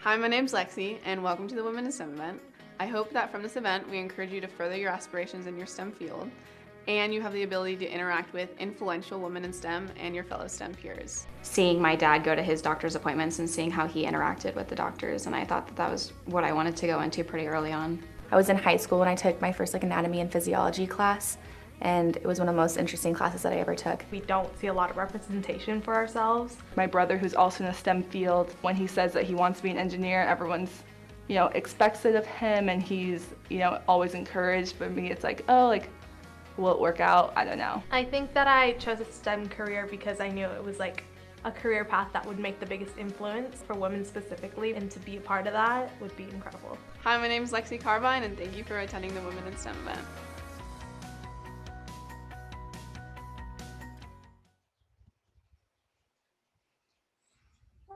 Hi, my name's Lexi, and welcome to the Women in STEM event. I hope that from this event, we encourage you to further your aspirations in your STEM field, and you have the ability to interact with influential women in STEM and your fellow STEM peers. Seeing my dad go to his doctor's appointments and seeing how he interacted with the doctors, and I thought that was what I wanted to go into pretty early on. I was in high school when I took my first anatomy and physiology class, and it was one of the most interesting classes that I ever took. We don't see a lot of representation for ourselves. My brother, who's also in a STEM field, when he says that he wants to be an engineer, everyone's, expects it of him, and he's, always encouraged. But me, it's like, will it work out? I don't know. I think that I chose a STEM career because I knew it was like a career path that would make the biggest influence for women specifically, and to be a part of that would be incredible. Hi, my name is Lexi Carbine, and thank you for attending the Women in STEM event.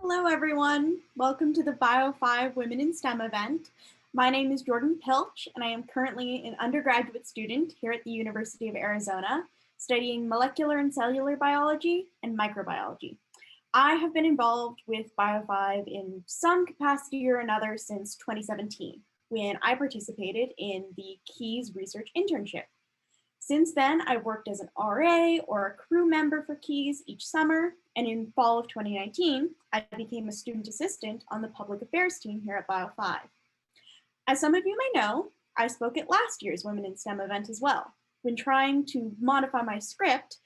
Hello everyone, welcome to the BIO5 Women in STEM event. My name is Jordan Pilch, and I am currently an undergraduate student here at the University of Arizona, studying molecular and cellular biology and microbiology. I have been involved with BIO5 in some capacity or another since 2017, when I participated in the Keys research internship. Since then, I've worked as an RA or a crew member for Keys each summer, and in fall of 2019, I became a student assistant on the public affairs team here at BIO5. As some of you may know, I spoke at last year's Women in STEM event as well. When trying to modify my script,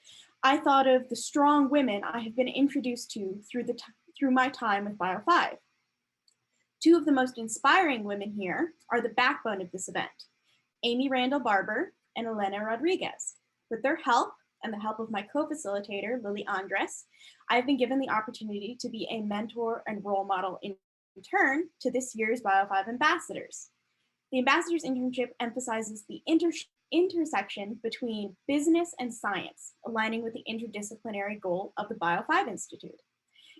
I thought of the strong women I have been introduced to through my time with BIO5. Two of the most inspiring women here are the backbone of this event, Amy Randall Barber and Elena Rodriguez. With their help and the help of my co-facilitator, Lily Andres, I've been given the opportunity to be a mentor and role model in turn to this year's BIO5 ambassadors. The ambassadors internship emphasizes the intersection between business and science, aligning with the interdisciplinary goal of the BIO5 Institute.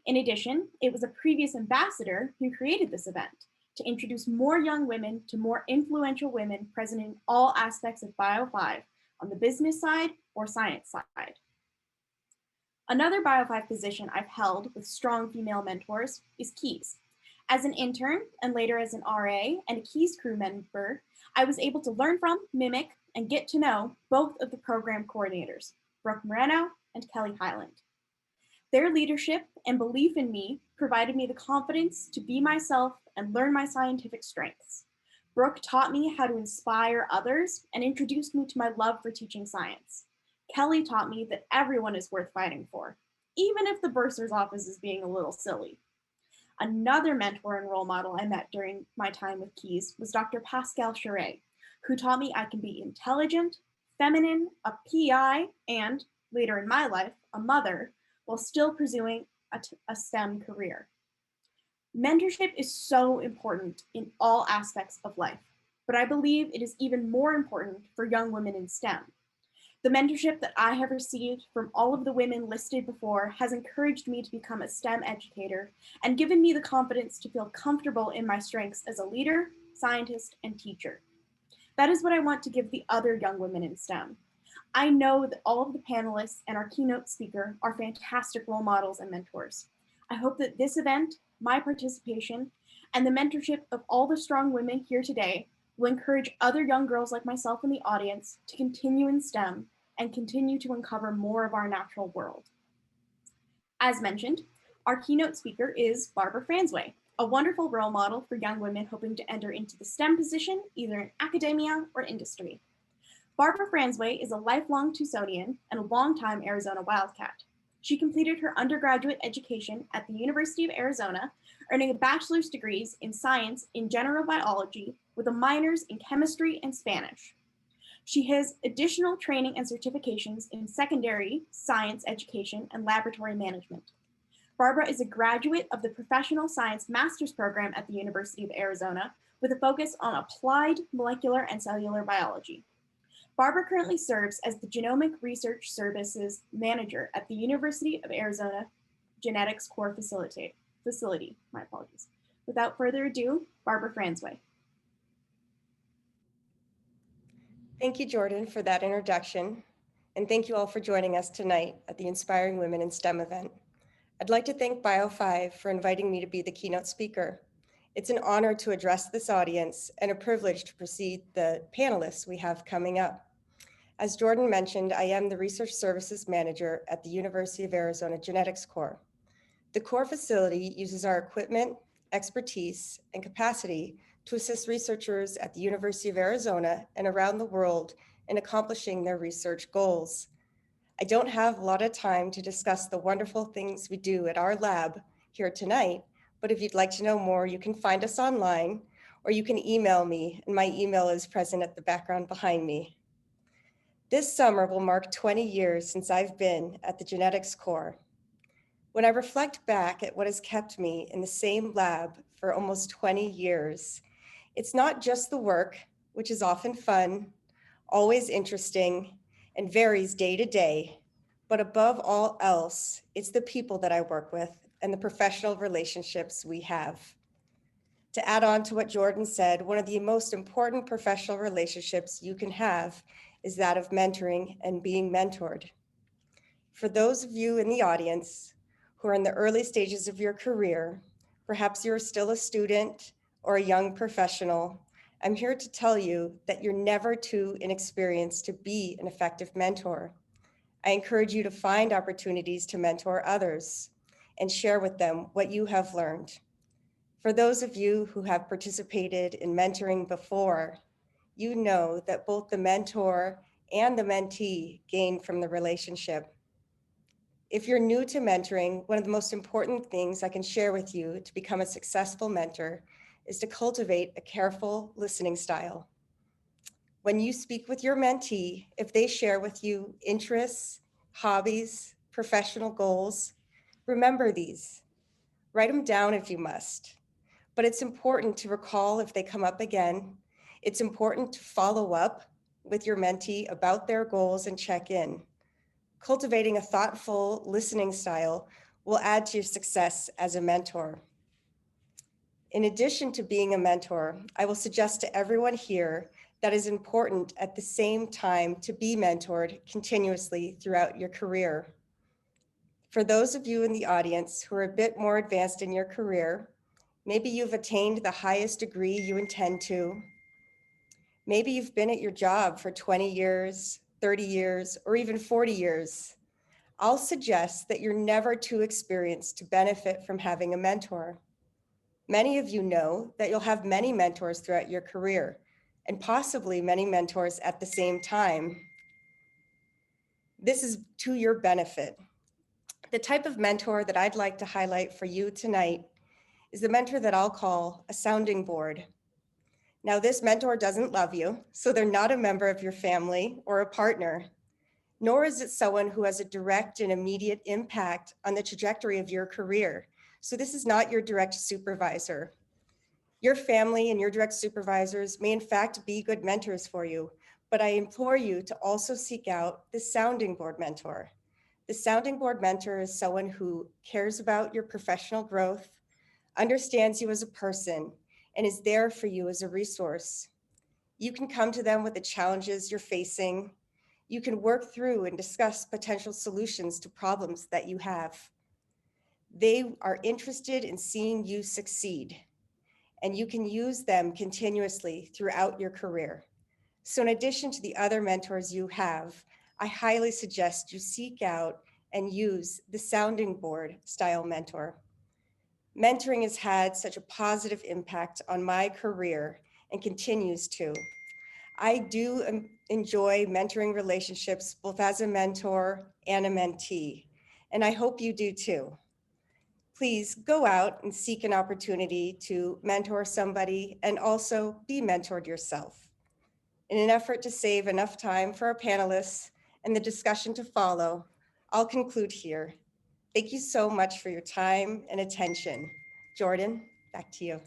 In addition, it was a previous ambassador who created this event to introduce more young women to more influential women present in all aspects of BIO5 on the business side or science side. Another BIO5 position I've held with strong female mentors is Keys. As an intern and later as an RA and a Keys crew member, I was able to learn from, mimic, and get to know both of the program coordinators, Brooke Moreno and Kelly Highland. Their leadership and belief in me provided me the confidence to be myself and learn my scientific strengths. Brooke taught me how to inspire others and introduced me to my love for teaching science. Kelly taught me that everyone is worth fighting for, even if the bursar's office is being a little silly. Another mentor and role model I met during my time with Keys was Dr. Pascal Charest, who taught me I can be intelligent, feminine, a PI, and later in my life, a mother, while still pursuing a STEM career. Mentorship is so important in all aspects of life, but I believe it is even more important for young women in STEM. The mentorship that I have received from all of the women listed before has encouraged me to become a STEM educator and given me the confidence to feel comfortable in my strengths as a leader, scientist, and teacher. That is what I want to give the other young women in STEM. I know that all of the panelists and our keynote speaker are fantastic role models and mentors. I hope that this event, my participation, and the mentorship of all the strong women here today will encourage other young girls like myself in the audience to continue in STEM and continue to uncover more of our natural world. As mentioned, our keynote speaker is Barber Franzway, a wonderful role model for young women hoping to enter into the STEM position, either in academia or industry. Barber Franzway is a lifelong Tucsonian and a longtime Arizona Wildcat. She completed her undergraduate education at the University of Arizona, earning a bachelor's degrees in science in general biology with a minors in chemistry and Spanish. She has additional training and certifications in secondary science education and laboratory management. Barbara is a graduate of the Professional Science Master's Program at the University of Arizona with a focus on applied molecular and cellular biology. Barbara currently serves as the Genomic Research Services Manager at the University of Arizona Genetics Core Facility. My apologies. Without further ado, Barbara Franzway. Thank you, Jordan, for that introduction, and thank you all for joining us tonight at the Inspiring Women in STEM event. I'd like to thank BIO5 for inviting me to be the keynote speaker It's an honor to address this audience and a privilege to precede the panelists we have coming up. As Jordan mentioned, I am the Research Services Manager at the University of Arizona Genetics Core. The core facility uses our equipment, expertise, and capacity to assist researchers at the University of Arizona and around the world in accomplishing their research goals. I don't have a lot of time to discuss the wonderful things we do at our lab here tonight, but if you'd like to know more, you can find us online or you can email me, and my email is present at the background behind me. This summer will mark 20 years since I've been at the Genetics Core. When I reflect back at what has kept me in the same lab for almost 20 years, it's not just the work, which is often fun, always interesting, and varies day to day, but above all else, it's the people that I work with and the professional relationships we have. To add on to what Jordan said, one of the most important professional relationships you can have is that of mentoring and being mentored. For those of you in the audience who are in the early stages of your career, perhaps you're still a student or a young professional, I'm here to tell you that you're never too inexperienced to be an effective mentor. I encourage you to find opportunities to mentor others and share with them what you have learned. For those of you who have participated in mentoring before, you know that both the mentor and the mentee gain from the relationship. If you're new to mentoring, one of the most important things I can share with you to become a successful mentor is to cultivate a careful listening style. When you speak with your mentee, if they share with you interests, hobbies, professional goals, remember these. Write them down if you must. But it's important to recall if they come up again. It's important to follow up with your mentee about their goals and check in. Cultivating a thoughtful listening style will add to your success as a mentor. In addition to being a mentor, I will suggest to everyone here that it is important at the same time to be mentored continuously throughout your career. For those of you in the audience who are a bit more advanced in your career, maybe you've attained the highest degree you intend to. Maybe you've been at your job for 20 years, 30 years, or even 40 years. I'll suggest that you're never too experienced to benefit from having a mentor. Many of you know that you'll have many mentors throughout your career, and possibly many mentors at the same time. This is to your benefit. The type of mentor that I'd like to highlight for you tonight is the mentor that I'll call a sounding board. Now, this mentor doesn't love you, so they're not a member of your family or a partner, nor is it someone who has a direct and immediate impact on the trajectory of your career. So this is not your direct supervisor. Your family and your direct supervisors may in fact be good mentors for you, but I implore you to also seek out the sounding board mentor. The sounding board mentor is someone who cares about your professional growth, understands you as a person, and is there for you as a resource. You can come to them with the challenges you're facing. You can work through and discuss potential solutions to problems that you have. They are interested in seeing you succeed, and you can use them continuously throughout your career. So in addition to the other mentors you have, I highly suggest you seek out and use the sounding board style mentor. Mentoring has had such a positive impact on my career and continues to. I do enjoy mentoring relationships both as a mentor and a mentee, and I hope you do too. Please go out and seek an opportunity to mentor somebody and also be mentored yourself. In an effort to save enough time for our panelists and the discussion to follow, I'll conclude here. Thank you so much for your time and attention. Jordan, back to you.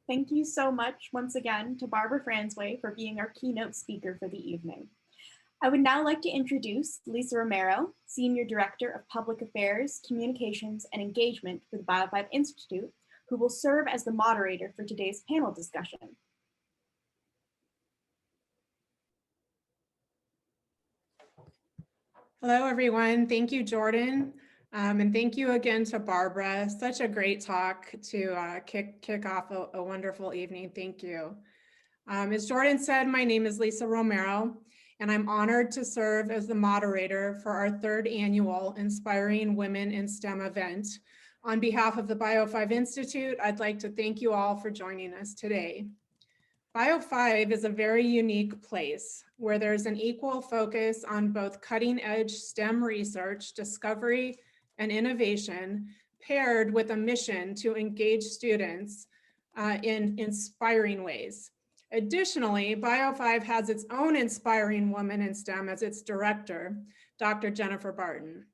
Thank you so much once again to Barber Fransway for being our keynote speaker for the evening. I would now like to introduce Lisa Romero, Senior Director of Public Affairs, Communications, and Engagement for the BIO5 Institute, who will serve as the moderator for today's panel discussion. Hello, everyone. Thank you, Jordan. And thank you again to Barbara. Such a great talk to kick off a wonderful evening. Thank you. As Jordan said, my name is Lisa Romero, and I'm honored to serve as the moderator for our 3rd annual Inspiring Women in STEM event. On behalf of the BIO5 Institute, I'd like to thank you all for joining us today. BIO5 is a very unique place where there's an equal focus on both cutting-edge STEM research, discovery, and innovation, paired with a mission to engage students in inspiring ways. Additionally, BIO5 has its own Inspiring Woman in STEM as its director, Dr. Jennifer Barton.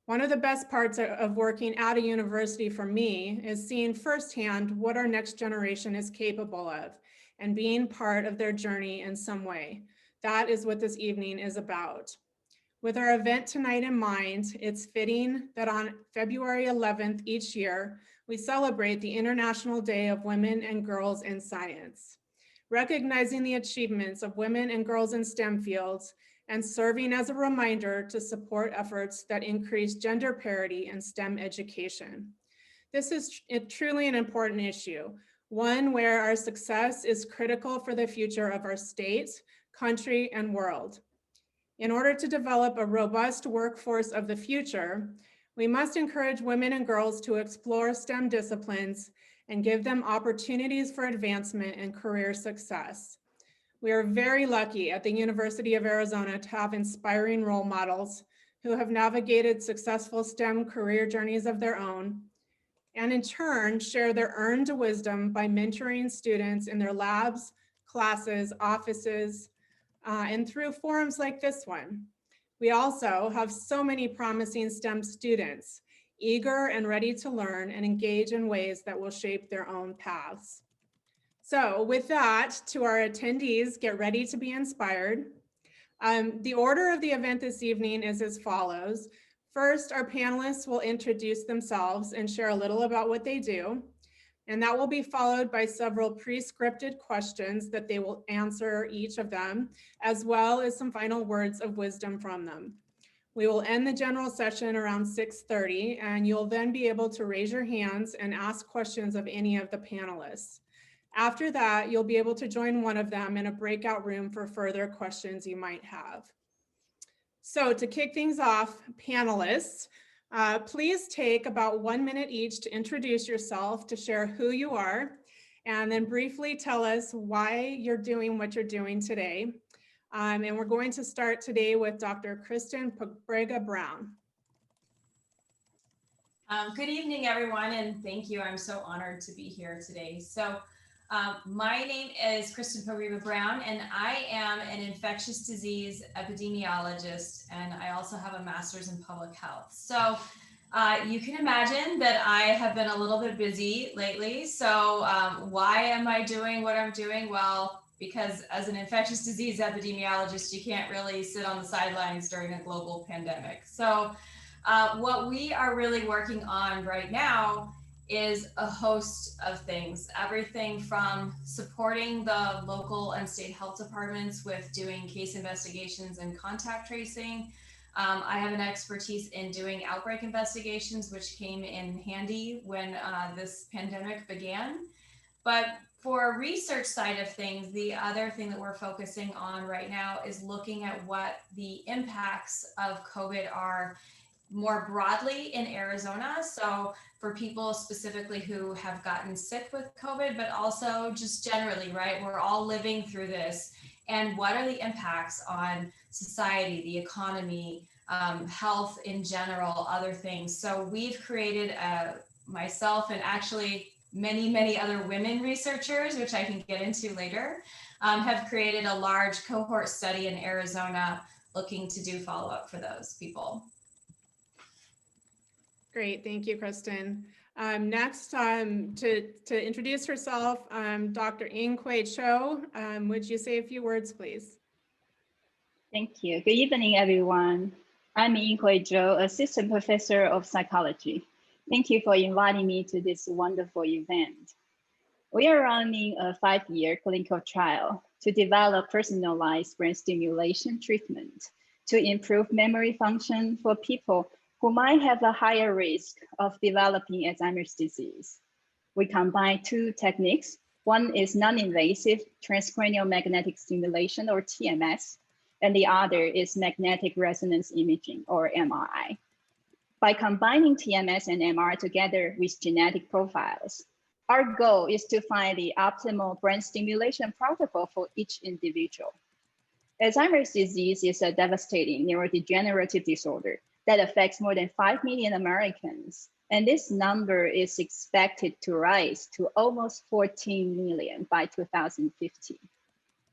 One of the best parts of working at a university for me is seeing firsthand what our next generation is capable of and being part of their journey in some way. That is what this evening is about. With our event tonight in mind, it's fitting that on February 11th each year, we celebrate the International Day of Women and Girls in Science, recognizing the achievements of women and girls in STEM fields and serving as a reminder to support efforts that increase gender parity in STEM education. This is truly an important issue, one where our success is critical for the future of our state, country, and world. In order to develop a robust workforce of the future, we must encourage women and girls to explore STEM disciplines and give them opportunities for advancement and career success. We are very lucky at the University of Arizona to have inspiring role models who have navigated successful STEM career journeys of their own, and in turn share their earned wisdom by mentoring students in their labs, classes, offices, and through forums like this one. We also have so many promising STEM students, eager and ready to learn and engage in ways that will shape their own paths. So with that, to our attendees, get ready to be inspired. The order of the event this evening is as follows. First, our panelists will introduce themselves and share a little about what they do. And that will be followed by several pre-scripted questions that they will answer, each of them, as well as some final words of wisdom from them. We will end the general session around 6:30, and you'll then be able to raise your hands and ask questions of any of the panelists. After that, you'll be able to join one of them in a breakout room for further questions you might have. So to kick things off, panelists, please take about 1 minute each to introduce yourself, to share who you are, and then briefly tell us why you're doing what you're doing today. And we're going to start today with Dr. Kristen Paprika Brown. Good evening, everyone, and thank you. I'm so honored to be here today. So my name is Kristen Paprika Brown, and I am an infectious disease epidemiologist, and I also have a master's in public health. So you can imagine that I have been a little bit busy lately. So why am I doing what I'm doing? Well, because as an infectious disease epidemiologist, you can't really sit on the sidelines during a global pandemic. So what we are really working on right now is a host of things, everything from supporting the local and state health departments with doing case investigations and contact tracing. I have an expertise in doing outbreak investigations, which came in handy when this pandemic began. But for research side of things, the other thing that we're focusing on right now is looking at what the impacts of COVID are more broadly in Arizona. So for people specifically who have gotten sick with COVID, but also just generally, right? We're all living through this. And what are the impacts on society, the economy, health in general, other things. So we've created, myself and actually many other women researchers, which I can get into later, have created a large cohort study in Arizona looking to do follow-up for those people. Great, thank you, Kristen. Next, to introduce herself, Dr. Ying-Hui Chou, would you say a few words, please? Thank you. Good evening, everyone. I'm Ying-Hui Chou, Assistant Professor of Psychology. Thank you for inviting me to this wonderful event. We are running a 5-year clinical trial to develop personalized brain stimulation treatment to improve memory function for people who might have a higher risk of developing Alzheimer's disease. We combine two techniques. One is non-invasive transcranial magnetic stimulation, or TMS, and the other is magnetic resonance imaging, or MRI. By combining TMS and MR together with genetic profiles, our goal is to find the optimal brain stimulation protocol for each individual. Alzheimer's disease is a devastating neurodegenerative disorder that affects more than 5 million Americans. And this number is expected to rise to almost 14 million by 2050.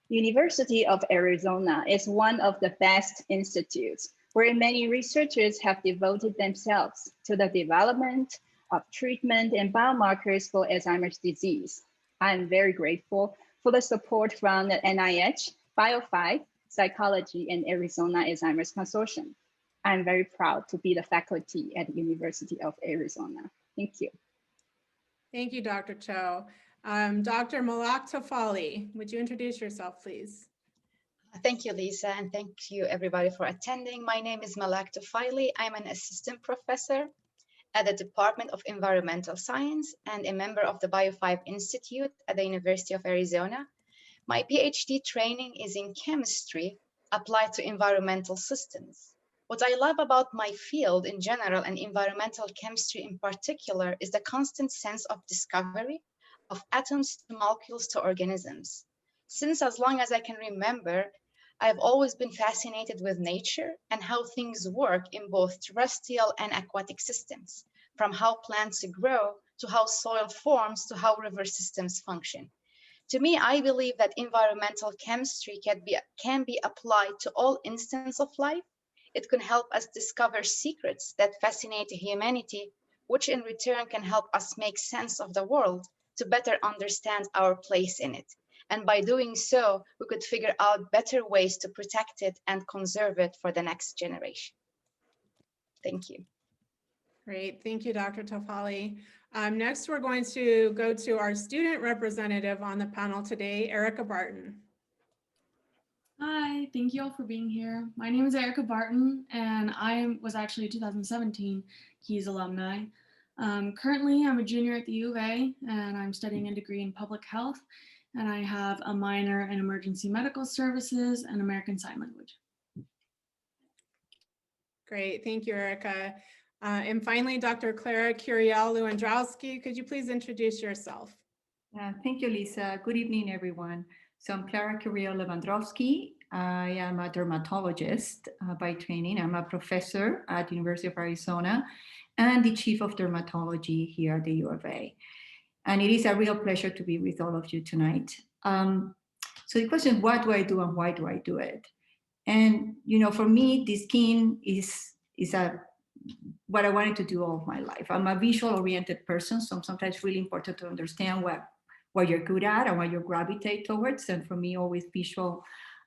University of Arizona is one of the best institutes where many researchers have devoted themselves to the development of treatment and biomarkers for Alzheimer's disease. I'm very grateful for the support from the NIH, BIO5, Psychology, and Arizona Alzheimer's Consortium. I'm very proud to be the faculty at the University of Arizona. Thank you. Thank you, Dr. Chou. Dr. Moloch Tafali, would you introduce yourself, please? Thank you, Lisa, and thank you everybody for attending. My name is Moloch Tafali. I'm an assistant professor at the Department of Environmental Science and a member of the BIO5 Institute at the University of Arizona. My PhD training is in chemistry applied to environmental systems. What I love about my field in general and environmental chemistry in particular is the constant sense of discovery of atoms to molecules to organisms. Since as long as I can remember, I've always been fascinated with nature and how things work in both terrestrial and aquatic systems, from how plants grow to how soil forms to how river systems function. To me, I believe that environmental chemistry can be applied to all instances of life. It can help us discover secrets that fascinate humanity, which in return can help us make sense of the world to better understand our place in it. And by doing so, we could figure out better ways to protect it and conserve it for the next generation. Thank you. Great, thank you, Dr. Tafali. Next, we're going to go to our student representative on the panel today, Erika Barton. Hi, thank you all for being here. My name is Erika Barton, and I was actually a 2017 Keys alumni. Currently, I'm a junior at the U of A, and I'm studying a degree in public health, and I have a minor in emergency medical services and American Sign Language. Great, thank you, Erika. And finally, Dr. Clara Curiel-Lewandowski, could you please introduce yourself? Thank you, Lisa. Good evening, everyone. So I'm Clara Curiel-Lewandowski. I am a dermatologist by training. I'm a professor at the University of Arizona and the chief of dermatology here at the U of A. And it is a real pleasure to be with all of you tonight. So the question, what do I do and why do I do it? And, you know, for me, the skin is what I wanted to do all of my life. I'm a visual-oriented person, so sometimes it's really important to understand what you're good at and what you gravitate towards. And for me, always visual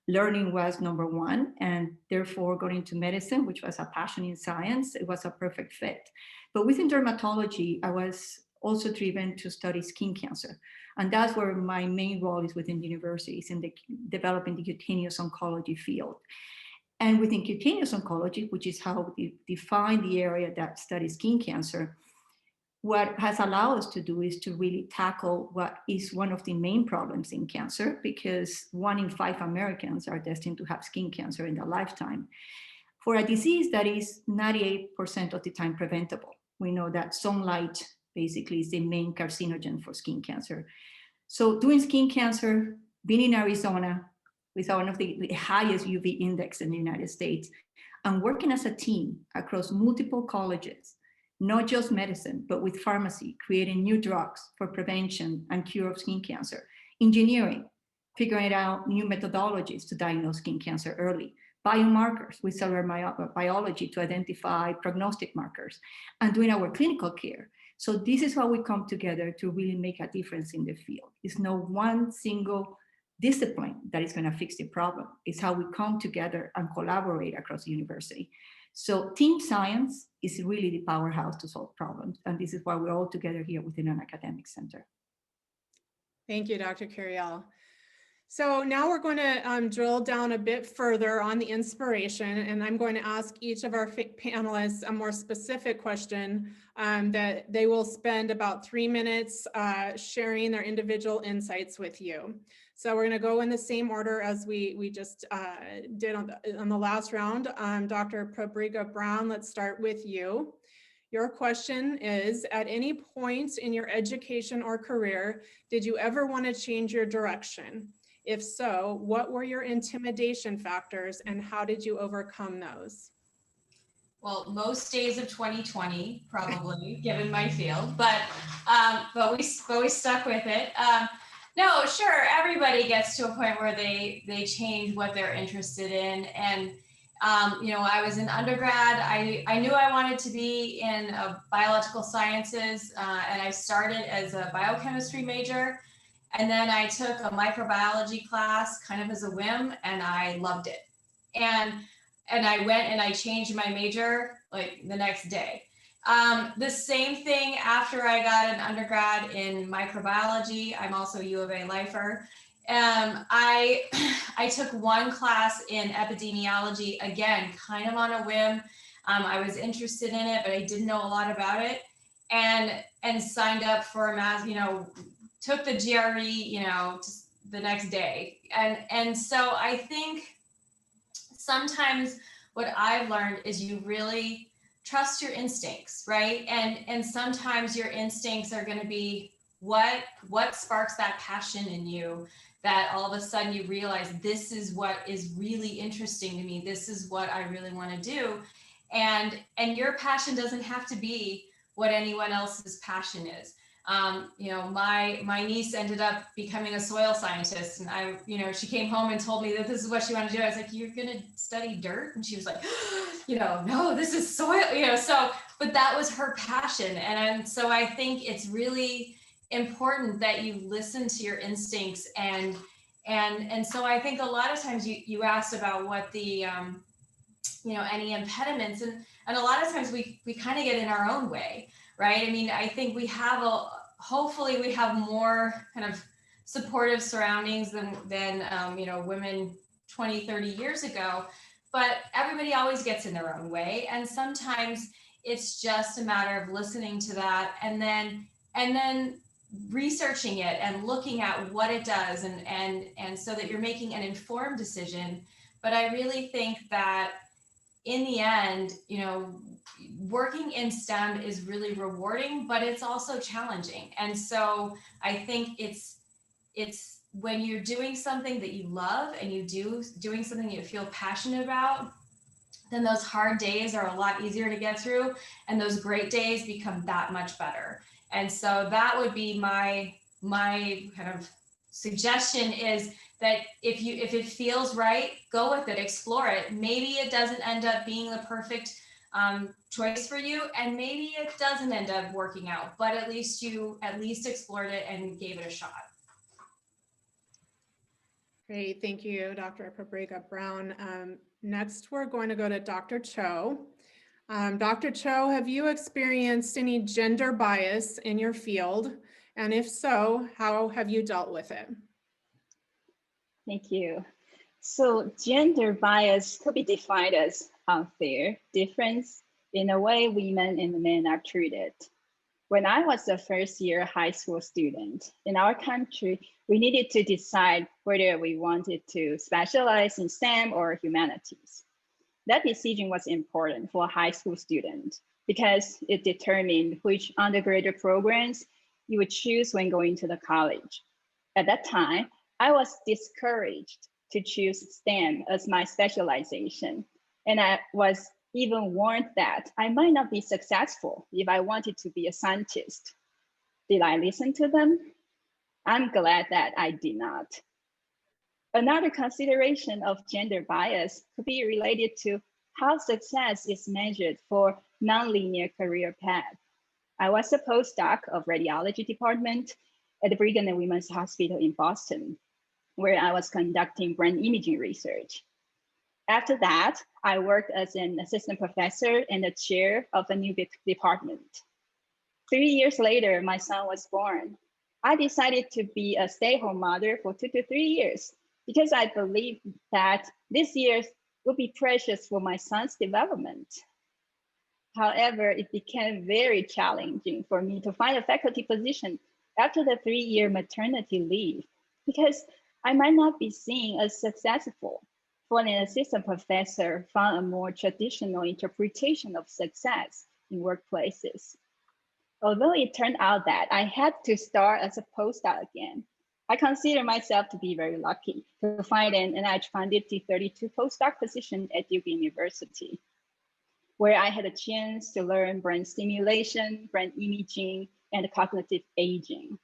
learning was number one, and therefore going into medicine, which was a passion in science, it was a perfect fit. But within dermatology, I was also driven to study skin cancer. And that's where my main role is within the universities in developing the cutaneous oncology field. And within cutaneous oncology, which is how we define the area that studies skin cancer, what has allowed us to do is to really tackle what is one of the main problems in cancer, because 1 in 5 Americans are destined to have skin cancer in their lifetime, for a disease that is 98% of the time preventable. We know that sunlight basically is the main carcinogen for skin cancer. So doing skin cancer, being in Arizona, with one of the highest UV index in the United States, and working as a team across multiple colleges, not just medicine, but with pharmacy, creating new drugs for prevention and cure of skin cancer, engineering, figuring out new methodologies to diagnose skin cancer early, biomarkers with cellular biology to identify prognostic markers, and doing our clinical care. So this is how we come together to really make a difference in the field. It's no one single discipline that is going to fix the problem. It's how we come together and collaborate across the university. So team science is really the powerhouse to solve problems. And this is why we're all together here within an academic center. Thank you, Dr. Curiel. So now we're going to drill down a bit further on the inspiration, and I'm going to ask each of our panelists a more specific question that they will spend about 3 minutes sharing their individual insights with you. So we're going to go in the same order as we just did on the last round. Dr. Paprika Brown, let's start with you. Your question is, at any point in your education or career, did you ever want to change your direction? If so, what were your intimidation factors and how did you overcome those? Well, most days of 2020, probably, given my field, but we stuck with it. No, sure, everybody gets to a point where they change what they're interested in. And, you know, I was in undergrad, I knew I wanted to be in biological sciences, and I started as a biochemistry major. And then I took a microbiology class kind of as a whim, and I loved it. And I went and I changed my major like the next day. The same thing after I got an undergrad in microbiology. I'm also a U of A lifer. I took one class in epidemiology, again, kind of on a whim. I was interested in it, but I didn't know a lot about it, and signed up for a math, you know, took the GRE, you know, the next day. And so I think sometimes what I've learned is you really trust your instincts, right? And sometimes your instincts are going to be what sparks that passion in you, that all of a sudden you realize this is what is really interesting to me. This is what I really want to do. And your passion doesn't have to be what anyone else's passion is. You know, my niece ended up becoming a soil scientist, and you know, she came home and told me that this is what she wanted to do. I was like, you're going to study dirt? And she was like, you know, no, this is soil, you know, so, but that was her passion. And so I think it's really important that you listen to your instincts. And so I think a lot of times you asked about what the, you know, any impediments, and a lot of times we kind of get in our own way. Right. I mean, I think we have hopefully we have more kind of supportive surroundings than you know, women 20, 30 years ago, but everybody always gets in their own way. And sometimes it's just a matter of listening to that and then researching it and looking at what it does and so that you're making an informed decision. But I really think that in the end, you know, working in STEM is really rewarding, but it's also challenging. And so I think it's when you're doing something that you love and doing something that you feel passionate about, then those hard days are a lot easier to get through, and those great days become that much better. And so that would be my kind of suggestion, is that if it feels right, go with it, explore it. Maybe it doesn't end up being the perfect choice for you, and maybe it doesn't end up working out, but at least you explored it and gave it a shot. Great, thank you, Dr. Paprika Brown. Next, we're going to go to Dr. Chou. Dr. Chou, have you experienced any gender bias in your field? And if so, how have you dealt with it? Thank you. So gender bias could be defined as unfair difference in the way women and men are treated. When I was a first-year high school student in our country, we needed to decide whether we wanted to specialize in STEM or humanities. That decision was important for a high school student because it determined which undergraduate programs you would choose when going to the college. At that time, I was discouraged to choose STEM as my specialization, and I was even warned that I might not be successful if I wanted to be a scientist. Did I listen to them? I'm glad that I did not. Another consideration of gender bias could be related to how success is measured for nonlinear career path. I was a postdoc of radiology department at the Brigham and Women's Hospital in Boston, where I was conducting brain imaging research. After that, I worked as an assistant professor and the chair of a new department. 3 years later, my son was born. I decided to be a stay-at-home mother for 2 to 3 years because I believe that this year will be precious for my son's development. However, it became very challenging for me to find a faculty position after the 3-year maternity leave, because I might not be seen as successful for an assistant professor from a more traditional interpretation of success in workplaces. Although it turned out that I had to start as a postdoc again, I consider myself to be very lucky to find an NIH-funded T32 postdoc position at Duke University, where I had a chance to learn brain stimulation, brain imaging, and cognitive aging.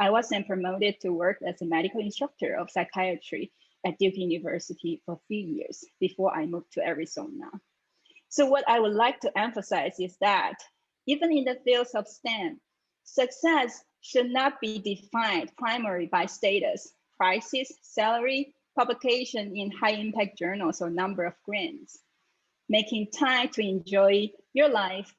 I was then promoted to work as a medical instructor of psychiatry at Duke University for 3 years before I moved to Arizona. So what I would like to emphasize is that even in the fields of STEM, success should not be defined primarily by status, prizes, salary, publication in high-impact journals, or number of grants. Making time to enjoy your life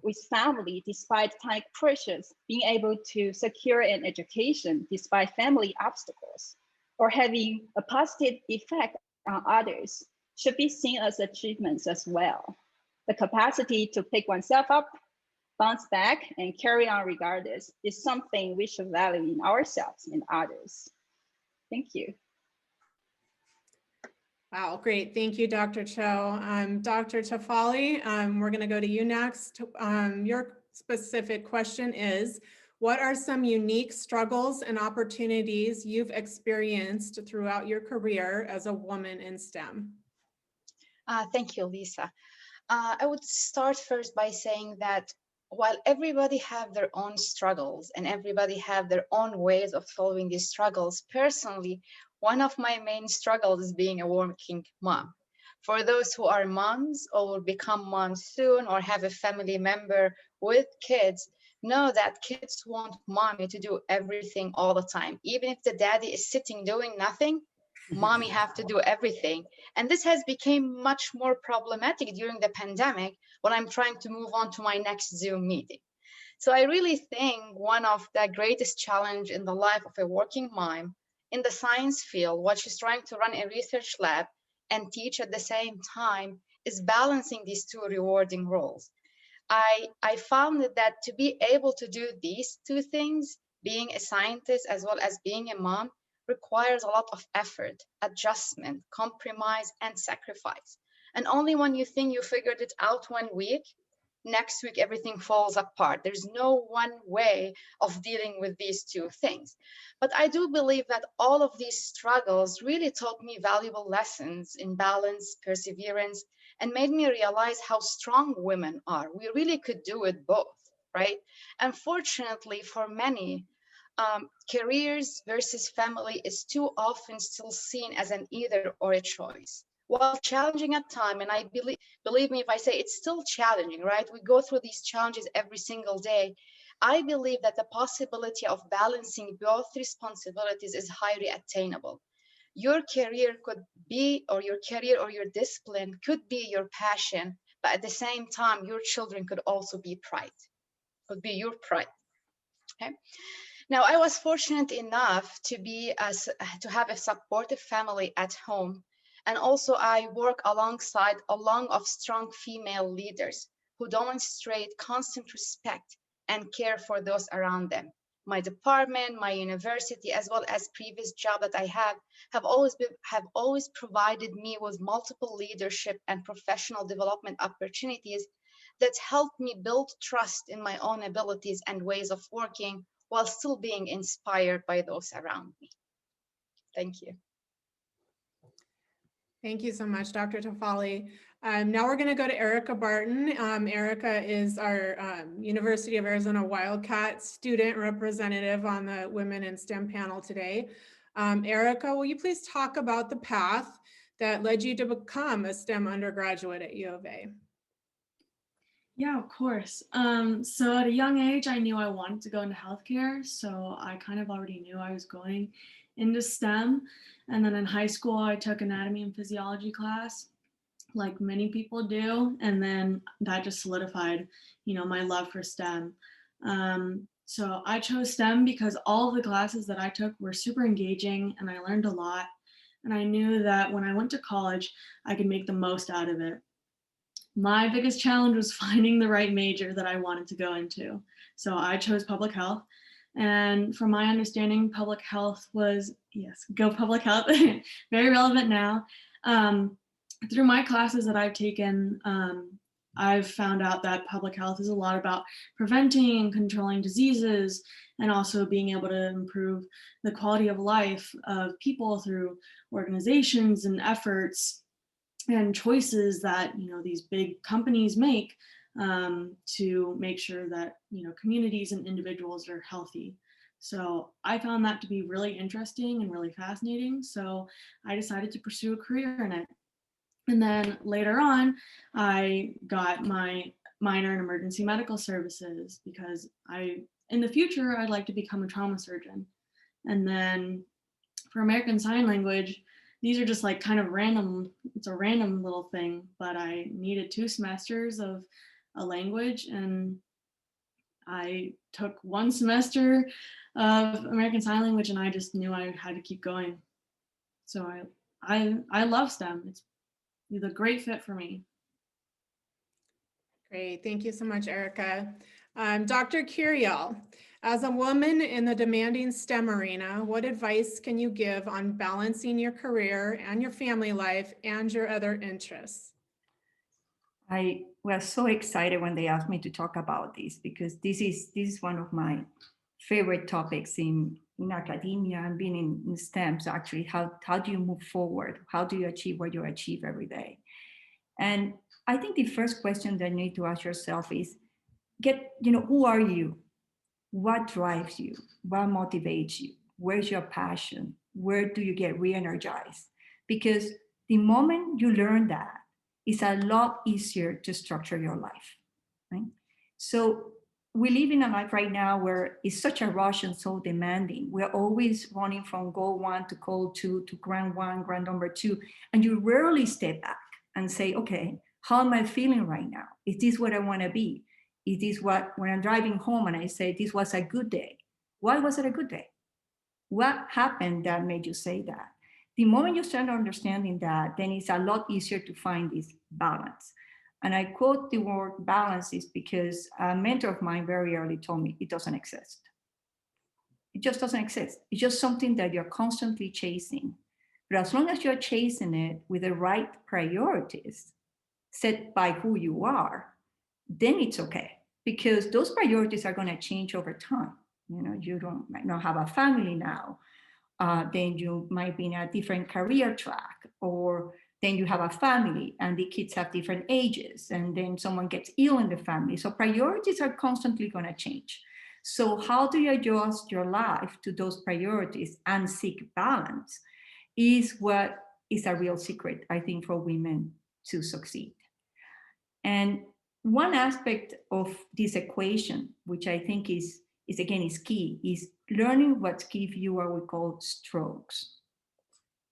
with family despite time pressures, being able to secure an education despite family obstacles, or having a positive effect on others should be seen as achievements as well. The capacity to pick oneself up, bounce back, and carry on regardless is something we should value in ourselves and others. Thank you. Wow, great. Thank you, Dr. Chou. Dr. Tafali, we're going to go to you next. Your specific question is, what are some unique struggles and opportunities you've experienced throughout your career as a woman in STEM? Thank you, Lisa. I would start first by saying that while everybody have their own struggles and everybody have their own ways of solving these struggles, personally, one of my main struggles is being a working mom. For those who are moms or will become moms soon or have a family member with kids, know that kids want mommy to do everything all the time. Even if the daddy is sitting doing nothing, mommy have to do everything. And this has become much more problematic during the pandemic when I'm trying to move on to my next Zoom meeting. So I really think one of the greatest challenge in the life of a working mom in the science field, while she's trying to run a research lab and teach at the same time, is balancing these two rewarding roles. I found that to be able to do these two things, being a scientist as well as being a mom, requires a lot of effort, adjustment, compromise, and sacrifice. And only when you think you figured it out 1 week, next week everything falls apart. There's no one way of dealing with these two things. But I do believe that all of these struggles really taught me valuable lessons in balance, perseverance, and made me realize how strong women are. We really could do it both, right? Unfortunately, for many, careers versus family is too often still seen as an either or a choice. While challenging at time, and I believe me if I say it's still challenging, right? We go through these challenges every single day. I believe that the possibility of balancing both responsibilities is highly attainable. Your career could be, or your career or your discipline could be your passion, but at the same time, your children could also be pride, could be your pride, okay? Now, I was fortunate enough to have a supportive family at home. And also I work alongside a long of strong female leaders who demonstrate constant respect and care for those around them. My department, my university, as well as previous job that I have always provided me with multiple leadership and professional development opportunities that helped me build trust in my own abilities and ways of working while still being inspired by those around me. Thank you. Thank you so much, Dr. Tafali. Now we're going to go to Erika Barton. Erika is our University of Arizona Wildcat student representative on the Women in STEM panel today. Erika, will you please talk about the path that led you to become a STEM undergraduate at U of A? Yeah, of course. So at a young age, I knew I wanted to go into healthcare. So I kind of already knew I was going into STEM. And then in high school, I took anatomy and physiology class, like many people do. And then that just solidified, my love for STEM. So I chose STEM because all of the classes that I took were super engaging and I learned a lot. and I knew that when I went to college, I could make the most out of it. My biggest challenge was finding the right major that I wanted to go into. So I chose public health. And from my understanding, public health was, yes, go public health, very relevant now. Through my classes that I've taken, I've found out that public health is a lot about preventing and controlling diseases, and also being able to improve the quality of life of people through organizations and efforts and choices that these big companies make to make sure that communities and individuals are healthy. So I found that to be really interesting and really fascinating. So I decided to pursue a career in it. And then later on, I got my minor in emergency medical services because in the future, I'd like to become a trauma surgeon. And then for American Sign Language, these are just like kind of random, it's a random little thing, but I needed 2 semesters of a language, and I took 1 semester of American Sign Language, and I just knew I had to keep going. So I love STEM. It's a great fit for me. Great, thank you so much, Erika. Dr. Curiel, as a woman in the demanding STEM arena, what advice can you give on balancing your career and your family life and your other interests? I was so excited when they asked me to talk about this, because this is one of my favorite topics in academia and being in STEM. So actually, how do you move forward? How do you achieve what you achieve every day? And I think the first question that you need to ask yourself is, who are you? What drives you? What motivates you? Where's your passion? Where do you get re-energized? Because the moment you learn that, it's a lot easier to structure your life, right? So we live in a life right now where it's such a rush and so demanding. We're always running from goal 1 to goal 2 to grant 1, grant number 2, and you rarely step back and say, okay, how am I feeling right now? Is this what I want to be? Is this when I'm driving home and I say, this was a good day? Why was it a good day? What happened that made you say that? The moment you start understanding that, then it's a lot easier to find this balance. And I quote the word balance is because a mentor of mine very early told me it doesn't exist. It just doesn't exist. It's just something that you're constantly chasing. But as long as you're chasing it with the right priorities set by who you are, then it's okay, because those priorities are going to change over time. You might not have a family now. Then you might be in a different career track, or then you have a family and the kids have different ages, and then someone gets ill in the family. So priorities are constantly going to change. So how do you adjust your life to those priorities and seek balance is what is a real secret, I think, for women to succeed. And one aspect of this equation, which I think is key, is learning what give you what we call strokes.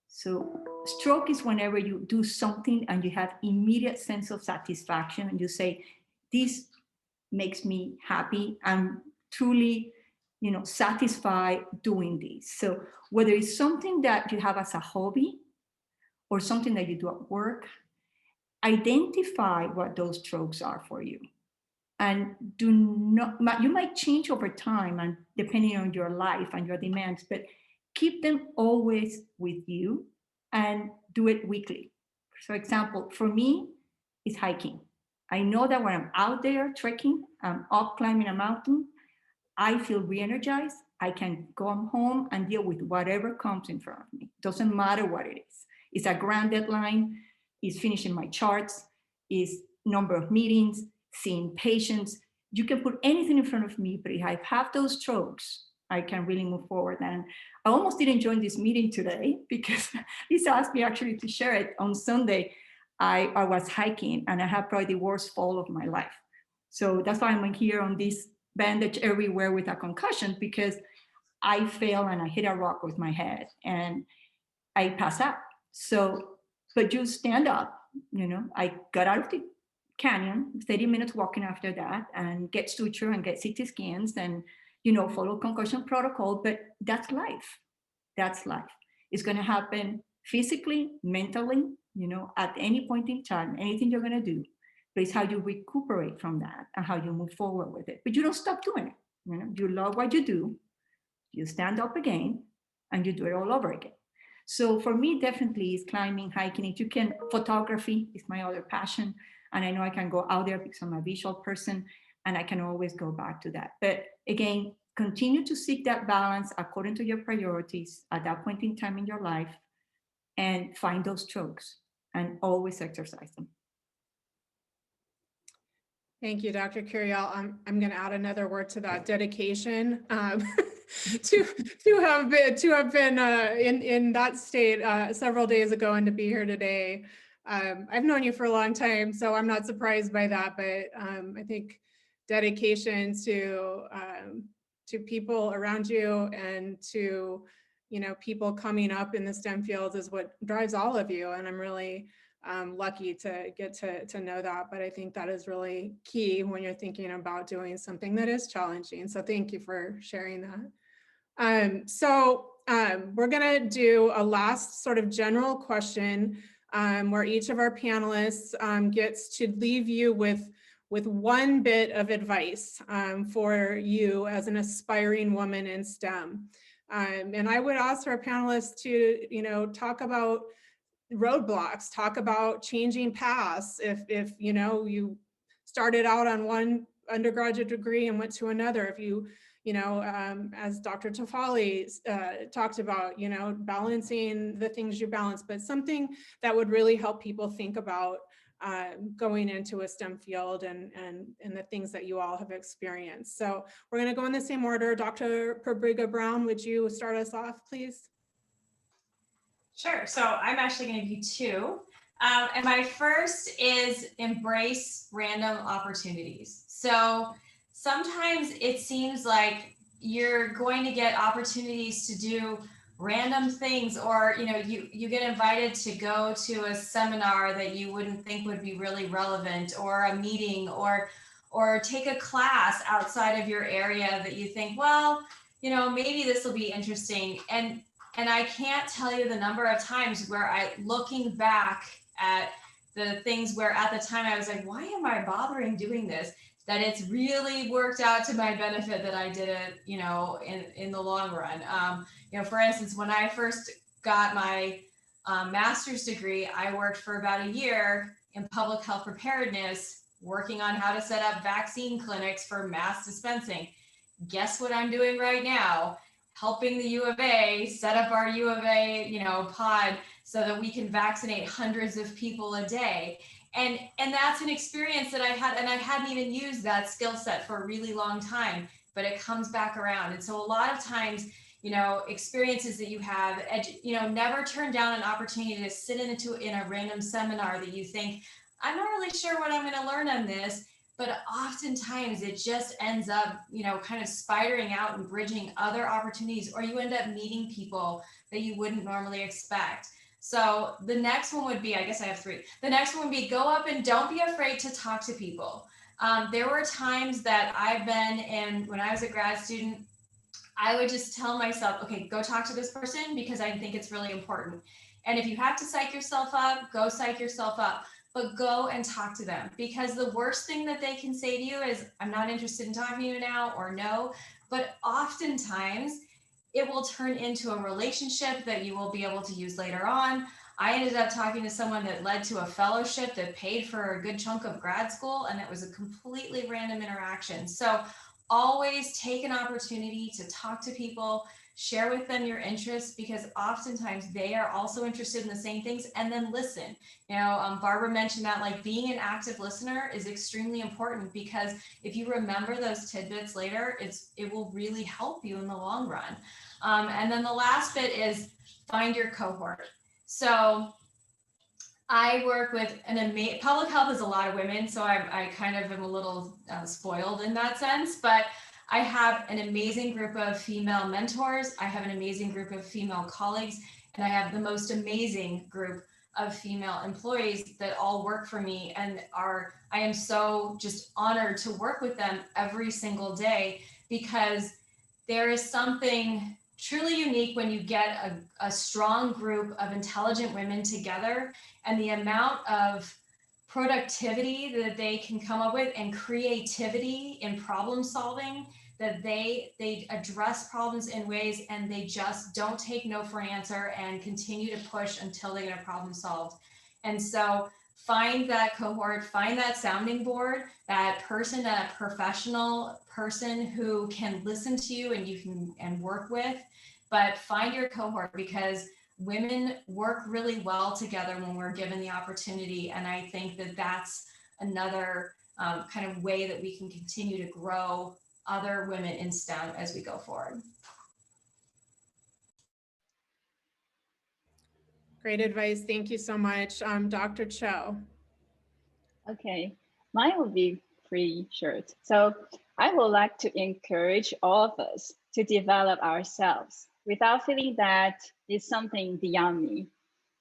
So stroke is whenever you do something and you have immediate sense of satisfaction and you say, this makes me happy. I'm truly, satisfied doing this. So whether it's something that you have as a hobby or something that you do at work, identify what those strokes are for you. And you might change over time and depending on your life and your demands, but keep them always with you and do it weekly. For example, for me, it's hiking. I know that when I'm out there trekking, I'm up climbing a mountain, I feel re-energized. I can go home and deal with whatever comes in front of me. Doesn't matter what it is. It's a grand deadline, it's finishing my charts, it's number of meetings, seeing patients. You can put anything in front of me, but if I have those strokes, I can really move forward. And I almost didn't join this meeting today because Lisa asked me actually to share it. On Sunday, I was hiking and I had probably the worst fall of my life. So that's why I'm here on this bandage everywhere with a concussion, because I fell and I hit a rock with my head and I passed out. So, but you stand up, I got out of the canyon, 30 minutes walking after that, and get suture and get CT scans and, follow concussion protocol. But that's life. That's life. It's going to happen physically, mentally, at any point in time, anything you're going to do, but it's how you recuperate from that and how you move forward with it. But you don't stop doing it. You love what you do, you stand up again, and you do it all over again. So for me, definitely is climbing, hiking. If you can, photography is my other passion. And I know I can go out there because I'm a visual person and I can always go back to that. But again, continue to seek that balance according to your priorities at that point in time in your life and find those strokes and always exercise them. Thank you, Dr. Curiel. I'm going to add another word to that: dedication. To have been in that state several days ago and to be here today. I've known you for a long time, so I'm not surprised by that. But I think dedication to people around you and to people coming up in the STEM fields is what drives all of you. And I'm really lucky to get to know that, but I think that is really key when you're thinking about doing something that is challenging. So thank you for sharing that. We're gonna do a last sort of general question where each of our panelists gets to leave you with one bit of advice for you as an aspiring woman in STEM. And I would ask our panelists to, talk about roadblocks, talk about changing paths. If you started out on one undergraduate degree and went to another, if you as Dr. Tafali talked about, balancing the things you balance, but something that would really help people think about going into a STEM field and the things that you all have experienced. So we're going to go in the same order. Dr. Paprika Brown, would you start us off, please? Sure. So I'm actually going to give you two. And my first is embrace random opportunities. So sometimes it seems like you're going to get opportunities to do random things, or you get invited to go to a seminar that you wouldn't think would be really relevant, or a meeting, or take a class outside of your area that you think, well, maybe this will be interesting. And I can't tell you the number of times where looking back at the things where at the time I was like, why am I bothering doing this? That it's really worked out to my benefit that I did it, in the long run. For instance, when I first got my master's degree, I worked for about a year in public health preparedness, working on how to set up vaccine clinics for mass dispensing. Guess what I'm doing right now? Helping the U of A set up our U of A, pod so that we can vaccinate hundreds of people a day. And that's an experience that I had, and I hadn't even used that skill set for a really long time, but it comes back around. And so a lot of times, experiences that you have, never turn down an opportunity to sit in a random seminar that you think, I'm not really sure what I'm going to learn on this. But oftentimes it just ends up, kind of spidering out and bridging other opportunities, or you end up meeting people that you wouldn't normally expect. So the next one would be, I guess I have three. The next one would be go up and don't be afraid to talk to people. There were times that I've been in, when I was a grad student, I would just tell myself, okay, go talk to this person because I think it's really important. And if you have to psych yourself up, go psych yourself up. But go and talk to them, because the worst thing that they can say to you is, I'm not interested in talking to you now, or no. But oftentimes it will turn into a relationship that you will be able to use later on. I ended up talking to someone that led to a fellowship that paid for a good chunk of grad school, and it was a completely random interaction. So always take an opportunity to talk to people, share with them your interests, because oftentimes they are also interested in the same things, and then listen. Barber mentioned that like being an active listener is extremely important, because if you remember those tidbits later, it will really help you in the long run. And then the last bit is find your cohort. So I work with public health is a lot of women, so I kind of am a little spoiled in that sense, but I have an amazing group of female mentors. I have an amazing group of female colleagues, and I have the most amazing group of female employees that all work for me, and I am so just honored to work with them every single day, because there is something truly unique when you get a strong group of intelligent women together, and the amount of productivity that they can come up with and creativity in problem solving, that they address problems in ways and they just don't take no for an answer and continue to push until they get a problem solved. And so find that cohort, find that sounding board, that person, that professional person who can listen to you and you can work with, but find your cohort, because women work really well together when we're given the opportunity. And I think that that's another kind of way that we can continue to grow other women in STEM as we go forward. Great advice. Thank you so much. Dr. Chou. Okay, mine will be pretty short. So I would like to encourage all of us to develop ourselves without feeling that it's something beyond me,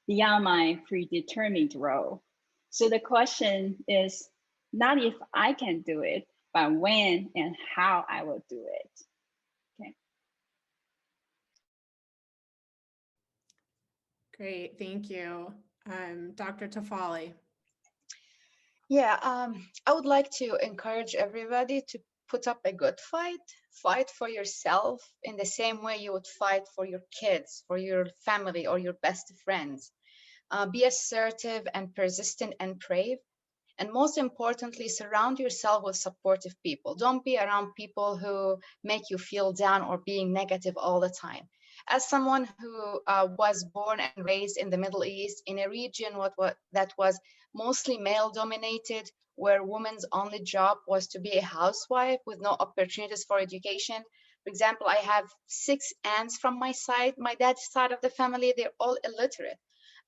beyond my predetermined role. So the question is not if I can do it, but when and how I will do it. Okay. Great, thank you. Dr. Tafali. Yeah, I would like to encourage everybody to put up a good fight. Fight for yourself in the same way you would fight for your kids, for your family, or your best friends. Be assertive and persistent and brave. And most importantly, surround yourself with supportive people. Don't be around people who make you feel down or being negative all the time. As someone who was born and raised in the Middle East, in a region that was mostly male dominated, where women's only job was to be a housewife with no opportunities for education. For example, I have 6 aunts from my side, my dad's side of the family, they're all illiterate.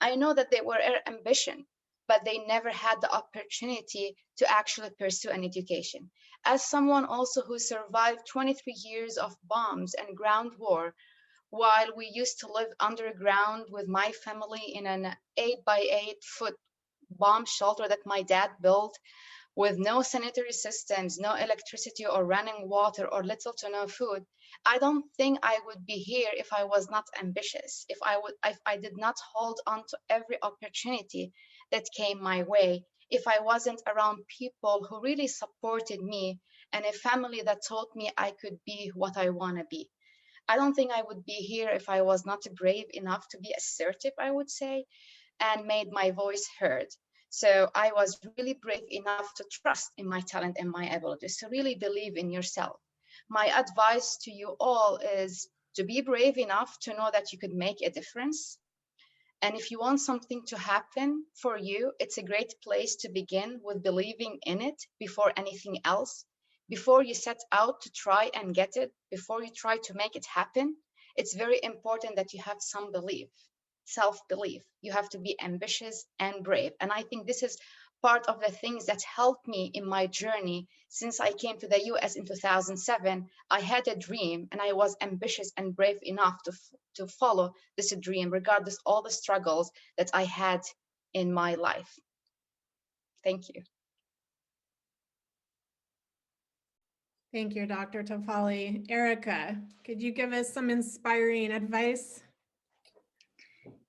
I know that they were ambition, but they never had the opportunity to actually pursue an education. As someone also who survived 23 years of bombs and ground war, while we used to live underground with my family in an 8-by-8-foot bomb shelter that my dad built, with no sanitary systems, no electricity or running water, or little to no food, I don't think I would be here if I was not ambitious, if I did not hold on to every opportunity that came my way, if I wasn't around people who really supported me and a family that taught me I could be what I want to be. I don't think I would be here if I was not brave enough to be assertive, I would say, and made my voice heard. So I was really brave enough to trust in my talent and my abilities, to really believe in yourself. My advice to you all is to be brave enough to know that you could make a difference. And if you want something to happen for you, it's a great place to begin with believing in it before anything else. Before you set out to try and get it, before you try to make it happen, it's very important that you have some belief. Self-belief. You have to be ambitious and brave. And I think this is part of the things that helped me in my journey. Since I came to the US in 2007, I had a dream and I was ambitious and brave enough to follow this dream, regardless of all the struggles that I had in my life. Thank you. Thank you, Dr. Tafali. Erika, could you give us some inspiring advice?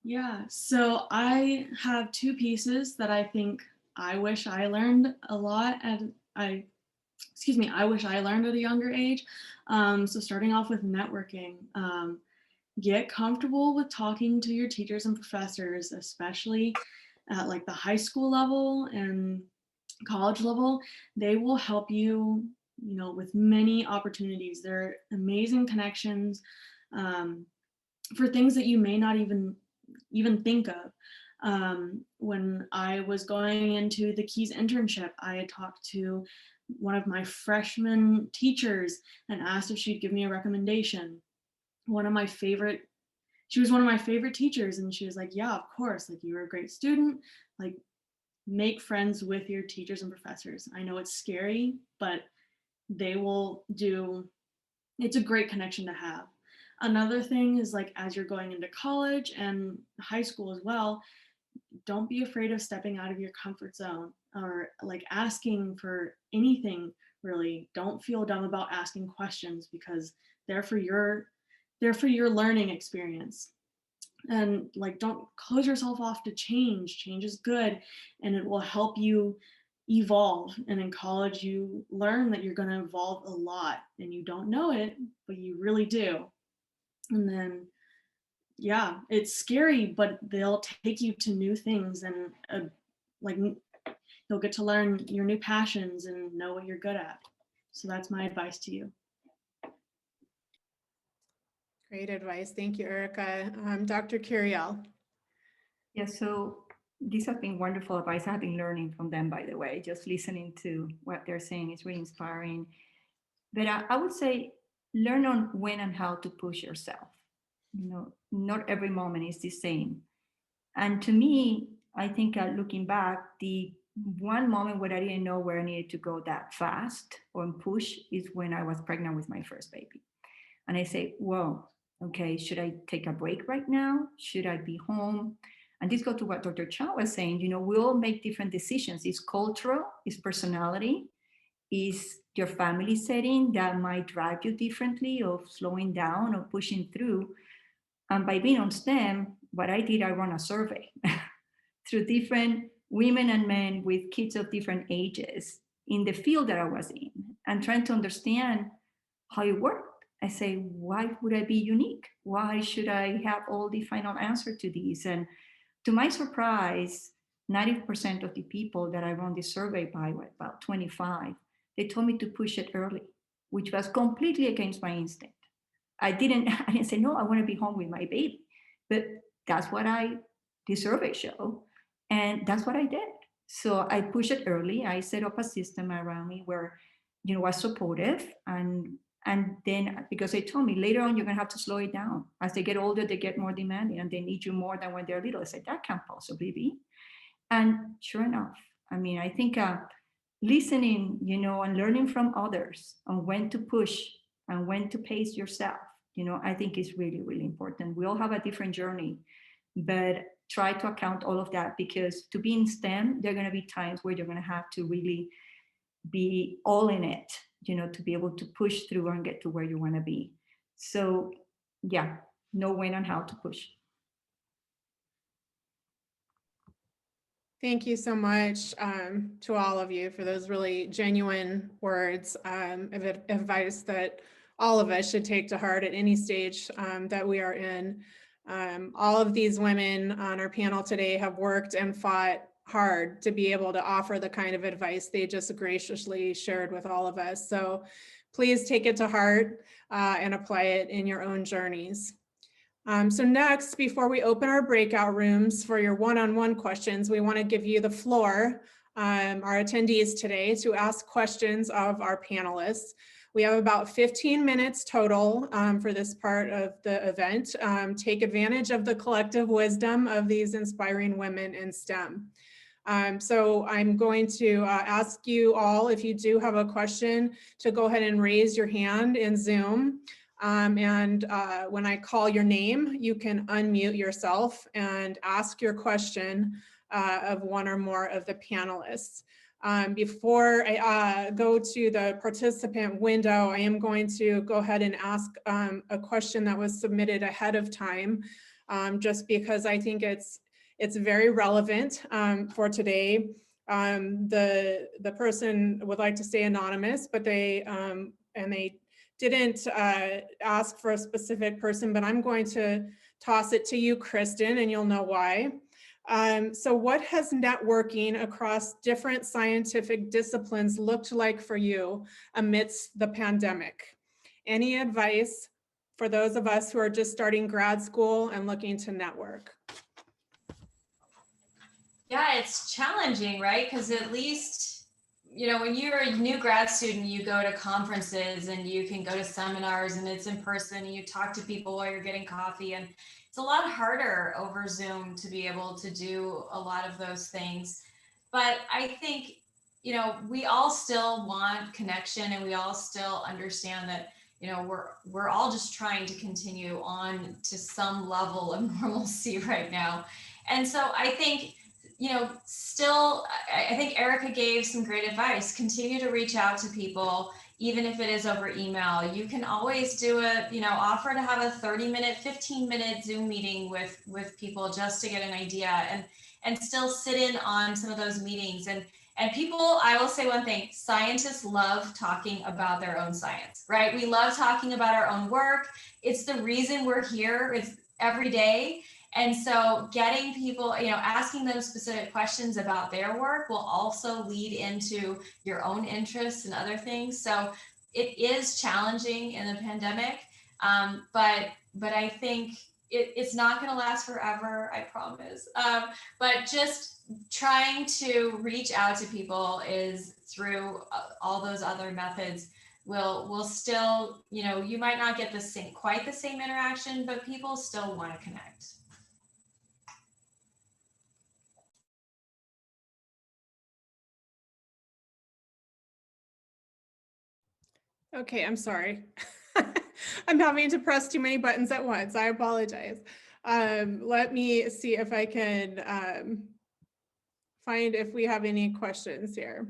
Yeah, so I have 2 pieces that I think I wish I learned a lot I wish I learned at a younger age. So starting off with networking, get comfortable with talking to your teachers and professors, especially at like the high school level and college level. They will help you, with many opportunities. They're amazing connections for things that you may not even think of. When I was going into the Keys internship, I had talked to one of my freshman teachers and asked if she'd give me a recommendation. She was one of my favorite teachers, and she was like, yeah, of course, like, you were a great student, like, make friends with your teachers and professors. I know it's scary, but it's a great connection to have. Another thing is, like, as you're going into college and high school as well, don't be afraid of stepping out of your comfort zone or like asking for anything, really. Don't feel dumb about asking questions, because they're for your they're for your learning experience. And like, don't close yourself off to change. Change is good, and it will help you evolve. And in college, you learn that you're going to evolve a lot, and you don't know it, but you really do. And then, yeah, it's scary, but they'll take you to new things, and like, you'll get to learn your new passions and know what you're good at. So that's my advice to you. Great advice. Thank you, Erika. Dr. Curiel. Yeah, so this has been wonderful advice. I've been learning from them, by the way. Just listening to what they're saying is really inspiring. But I would say learn on when and how to push yourself. You know, not every moment is the same. And to me, I think looking back, the one moment where I didn't know where I needed to go that fast or push is when I was pregnant with my first baby. And I say, whoa, okay, should I take a break right now? Should I be home? And this goes to what Dr. Chou was saying, you know, we all make different decisions. It's cultural, it's personality, is your family setting that might drive you differently of slowing down or pushing through. And by being on STEM, what I did, I ran a survey through different women and men with kids of different ages in the field that I was in and trying to understand how it worked. I say, why would I be unique? Why should I have all the final answer to these? And to my surprise, 90% of the people that I run this survey by, about 25, they told me to push it early, which was completely against my instinct. I didn't say, no, I want to be home with my baby. But that's what the survey showed. And that's what I did. So I pushed it early. I set up a system around me where, you know, was supportive. And then because they told me later on, you're going to have to slow it down. As they get older, they get more demanding and they need you more than when they're little. I said, that can't possibly be. And sure enough, I mean, I think listening, you know, and learning from others on when to push and when to pace yourself, you know, I think is really, really important. We all have a different journey, but try to account all of that, because to be in STEM, there are going to be times where you're going to have to really be all in it, you know, to be able to push through and get to where you want to be. So yeah, know when and how to push. Thank you so much to all of you for those really genuine words of advice that all of us should take to heart at any stage that we are in. All of these women on our panel today have worked and fought hard to be able to offer the kind of advice they just graciously shared with all of us. So please take it to heart and apply it in your own journeys. So next, before we open our breakout rooms for your one-on-one questions, we want to give you the floor, our attendees today, to ask questions of our panelists. We have about 15 minutes total for this part of the event. Take advantage of the collective wisdom of these inspiring women in STEM. So I'm going to ask you all, if you do have a question, to go ahead and raise your hand in Zoom. When I call your name, you can unmute yourself and ask your question of one or more of the panelists. Before I go to the participant window, I am going to go ahead and ask a question that was submitted ahead of time, just because I think it's very relevant for today. The person would like to stay anonymous, but they didn't ask for a specific person, but I'm going to toss it to you, Kristen, and you'll know why. So what has networking across different scientific disciplines looked like for you amidst the pandemic? Any advice for those of us who are just starting grad school and looking to network? Yeah, it's challenging, right? Because at least, you know, when you're a new grad student, you go to conferences and you can go to seminars and it's in person and you talk to people while you're getting coffee, and it's a lot harder over Zoom to be able to do a lot of those things. But I think, you know, we all still want connection, and we all still understand that, you know, we're all just trying to continue on to some level of normalcy right now. And so I think you know, still, I think Erika gave some great advice. Continue to reach out to people, even if it is over email. You can always do a, you know, offer to have a 30-minute, 15-minute Zoom meeting with people just to get an idea, and still sit in on some of those meetings. And people, I will say one thing, scientists love talking about their own science, right? We love talking about our own work. It's the reason we're here. It's every day. And so getting people, you know, asking them specific questions about their work will also lead into your own interests and other things. So it is challenging in the pandemic, but I think it's not going to last forever, I promise. But just trying to reach out to people is through all those other methods will still, you know, you might not get quite the same interaction, but people still want to connect. Okay, I'm sorry. I'm having to press too many buttons at once. I apologize. Let me see if I can find if we have any questions here.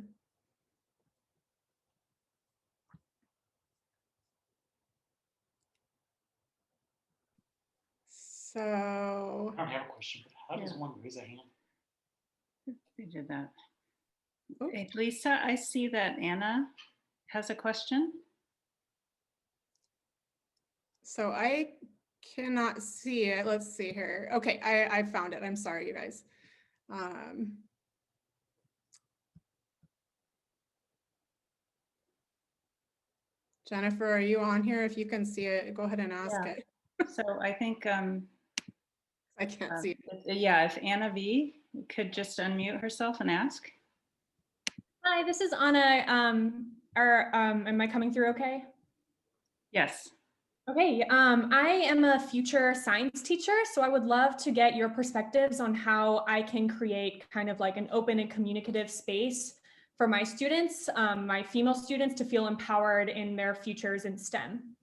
So I don't have a question, but how does one raise a hand? We did that. Okay, Lisa, I see that Anna has a question. So I cannot see it. Let's see here. Okay, I found it. I'm sorry, you guys. Jennifer, are you on here? If you can see it, go ahead and ask it. So I think I can't see it. Yeah, if Anna V could just unmute herself and ask. Hi, this is Anna. Am I coming through okay? Yes. Okay, I am a future science teacher, so I would love to get your perspectives on how I can create kind of like an open and communicative space for my students, my female students, to feel empowered in their futures in STEM.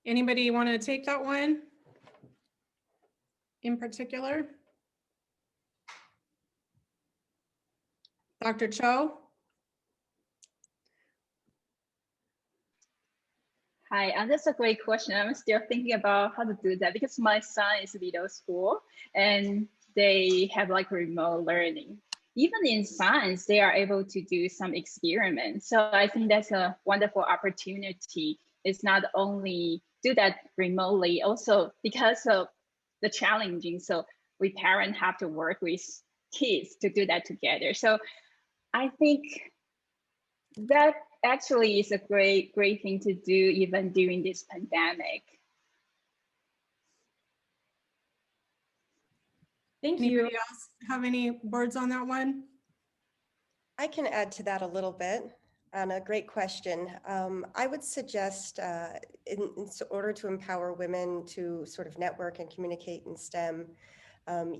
Anybody want to take that one in particular? Dr. Chou? Hi, that's a great question. I'm still thinking about how to do that because my son is middle school and they have like remote learning. Even in science, they are able to do some experiments. So I think that's a wonderful opportunity. It's not only do that remotely, also because of the challenging. So we parents have to work with kids to do that together. So I think that actually is a great thing to do even during this pandemic. Thank you. you. Anybody else have any words on that one? I can add to that a little bit. Anna, great question. I would suggest in order to empower women to sort of network and communicate in STEM,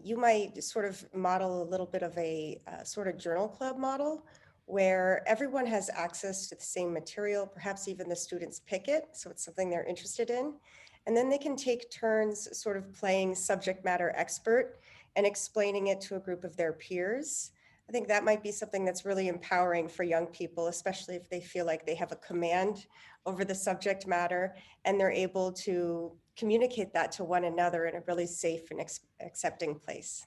you might sort of model a little bit of a sort of journal club model where everyone has access to the same material, perhaps even the students pick it, so it's something they're interested in. And then they can take turns sort of playing subject matter expert and explaining it to a group of their peers. I think that might be something that's really empowering for young people, especially if they feel like they have a command over the subject matter and they're able to communicate that to one another in a really safe and accepting place.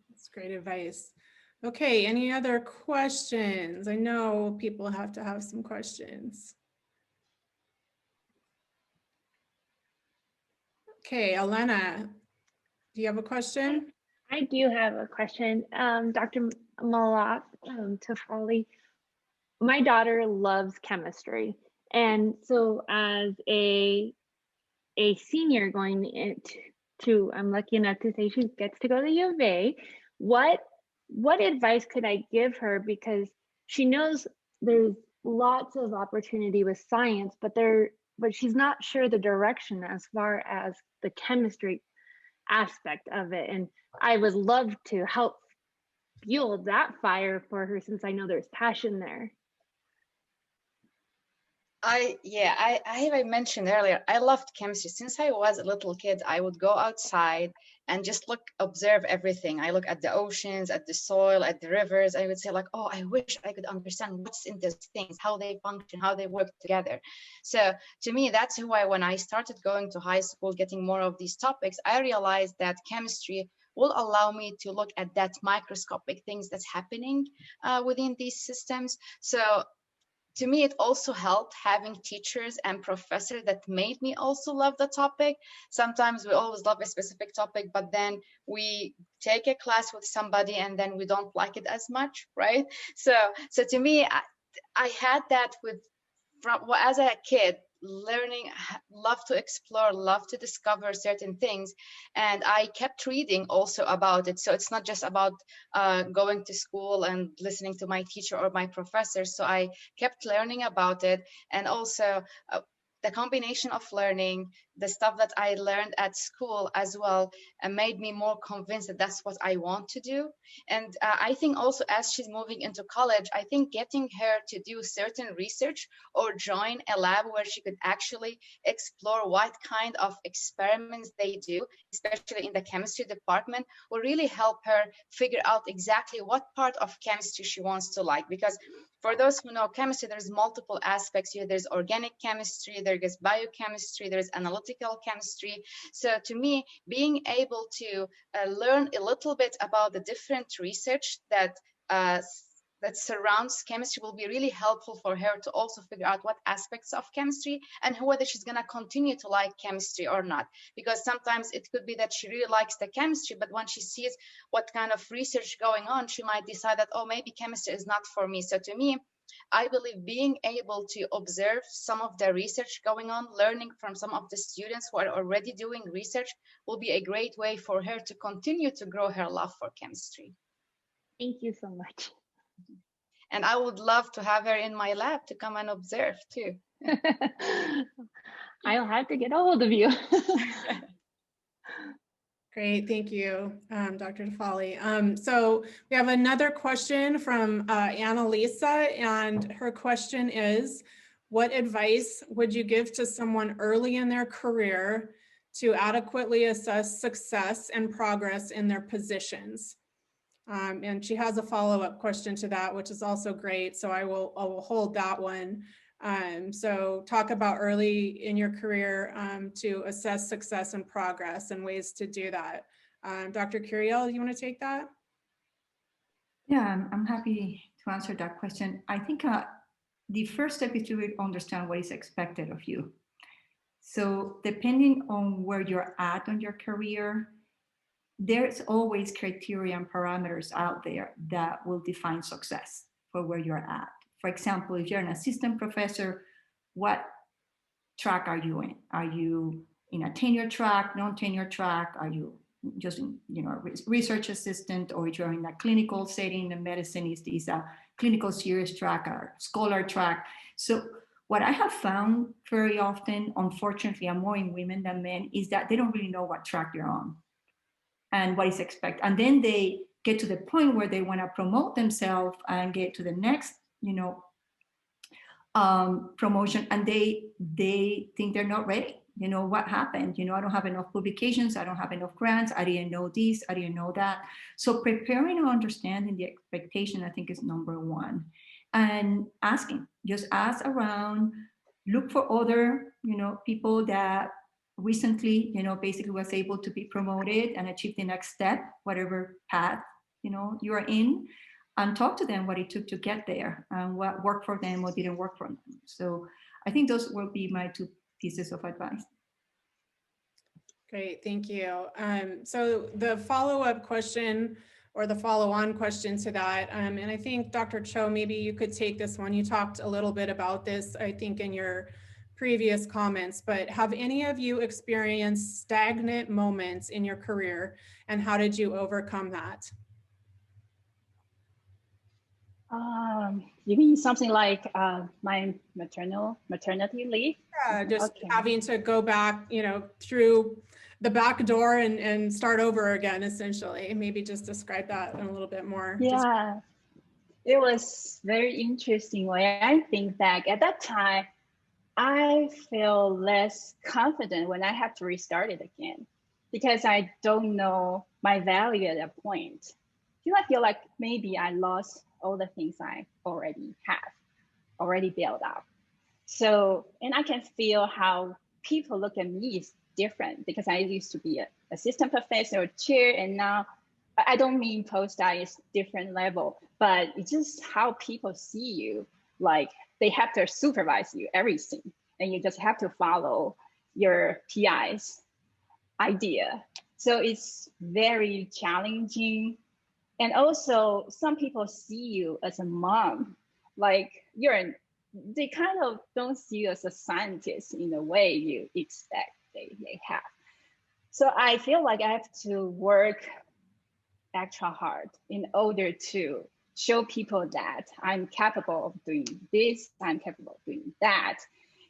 That's great advice. Okay, any other questions? I know people have to have some questions. Okay, Elena, do you have a question? I do have a question. Dr. Moloch Tafali, my daughter loves chemistry. And so as a senior going into, I'm lucky enough to say she gets to go to U of A, what advice could I give her? Because she knows there's lots of opportunity with science, but she's not sure the direction as far as the chemistry aspect of it. And I would love to help fuel that fire for her since I know there's passion there. I mentioned earlier, I loved chemistry. Since I was a little kid, I would go outside and just observe everything. I look at the oceans, at the soil, at the rivers. I would say like, oh, I wish I could understand what's in these things, how they function, how they work together. So to me, that's why when I started going to high school, getting more of these topics, I realized that chemistry will allow me to look at that microscopic things that's happening within these systems. So to me, it also helped having teachers and professors that made me also love the topic. Sometimes we always love a specific topic, but then we take a class with somebody and then we don't like it as much, right? So to me, I had that as a kid, learning, love to explore, love to discover certain things, and I kept reading also about it. So it's not just about going to school and listening to my teacher or my professor. So I kept learning about it, and also the combination of learning the stuff that I learned at school as well made me more convinced that that's what I want to do. And I think also as she's moving into college, I think getting her to do certain research or join a lab where she could actually explore what kind of experiments they do, especially in the chemistry department, will really help her figure out exactly what part of chemistry she wants to like. Because for those who know chemistry, there's multiple aspects here. There's organic chemistry, there's biochemistry, there's analytical chemistry. So to me, being able to learn a little bit about the different research that surrounds chemistry will be really helpful for her to also figure out what aspects of chemistry and whether she's going to continue to like chemistry or not. Because sometimes it could be that she really likes the chemistry, but when she sees what kind of research going on, she might decide that, oh, maybe chemistry is not for me. So to me, I believe being able to observe some of the research going on, learning from some of the students who are already doing research will be a great way for her to continue to grow her love for chemistry. Thank you so much. And I would love to have her in my lab to come and observe too. I'll have to get a hold of you. Great, thank you, Dr. Tafali. So we have another question from Annalisa, and her question is, what advice would you give to someone early in their career to adequately assess success and progress in their positions? And she has a follow-up question to that, which is also great. So I will hold that one. So talk about early in your career to assess success and progress and ways to do that. Dr. Curiel, you want to take that? Yeah, I'm happy to answer that question. I think the first step is to really understand what is expected of you. So depending on where you're at on your career, there's always criteria and parameters out there that will define success for where you're at. For example, if you're an assistant professor, what track are you in? Are you in a tenure track, non-tenure track? Are you just in, a research assistant? Or if you're in a clinical setting in medicine, is a clinical series track or scholar track? So what I have found very often, unfortunately, and more in women than men, is that they don't really know what track they're on and what is expected. And then they get to the point where they want to promote themselves and get to the next, promotion, and they think they're not ready. What happened? I don't have enough publications. I don't have enough grants. I didn't know this. I didn't know that. So preparing and understanding the expectation, I think, is number one. And just ask around, look for other, people that recently, basically was able to be promoted and achieve the next step, whatever path, you are in, and talk to them what it took to get there and what worked for them, what didn't work for them. So I think those will be my two pieces of advice. Great, thank you. So the follow-up question or the follow-on question to that, and I think Dr. Chou, maybe you could take this one. You talked a little bit about this, I think, in your previous comments, but have any of you experienced stagnant moments in your career, and how did you overcome that? You mean something like my maternity leave? Yeah, just having to go back, through the back door and start over again, essentially. Maybe just describe that in a little bit more. Yeah, it was very interesting. When I think back at that time, I feel less confident when I have to restart it again because I don't know my value at that point. I feel like maybe I lost all the things I already built up. So, and I can feel how people look at me is different because I used to be an assistant professor or chair, and now I don't mean postdoc is different level, but it's just how people see you. Like they have to supervise you everything, and you just have to follow your PI's idea. So it's very challenging. And also some people see you as a mom, like they kind of don't see you as a scientist in the way you expect they have. So I feel like I have to work extra hard in order to show people that I'm capable of doing this, I'm capable of doing that.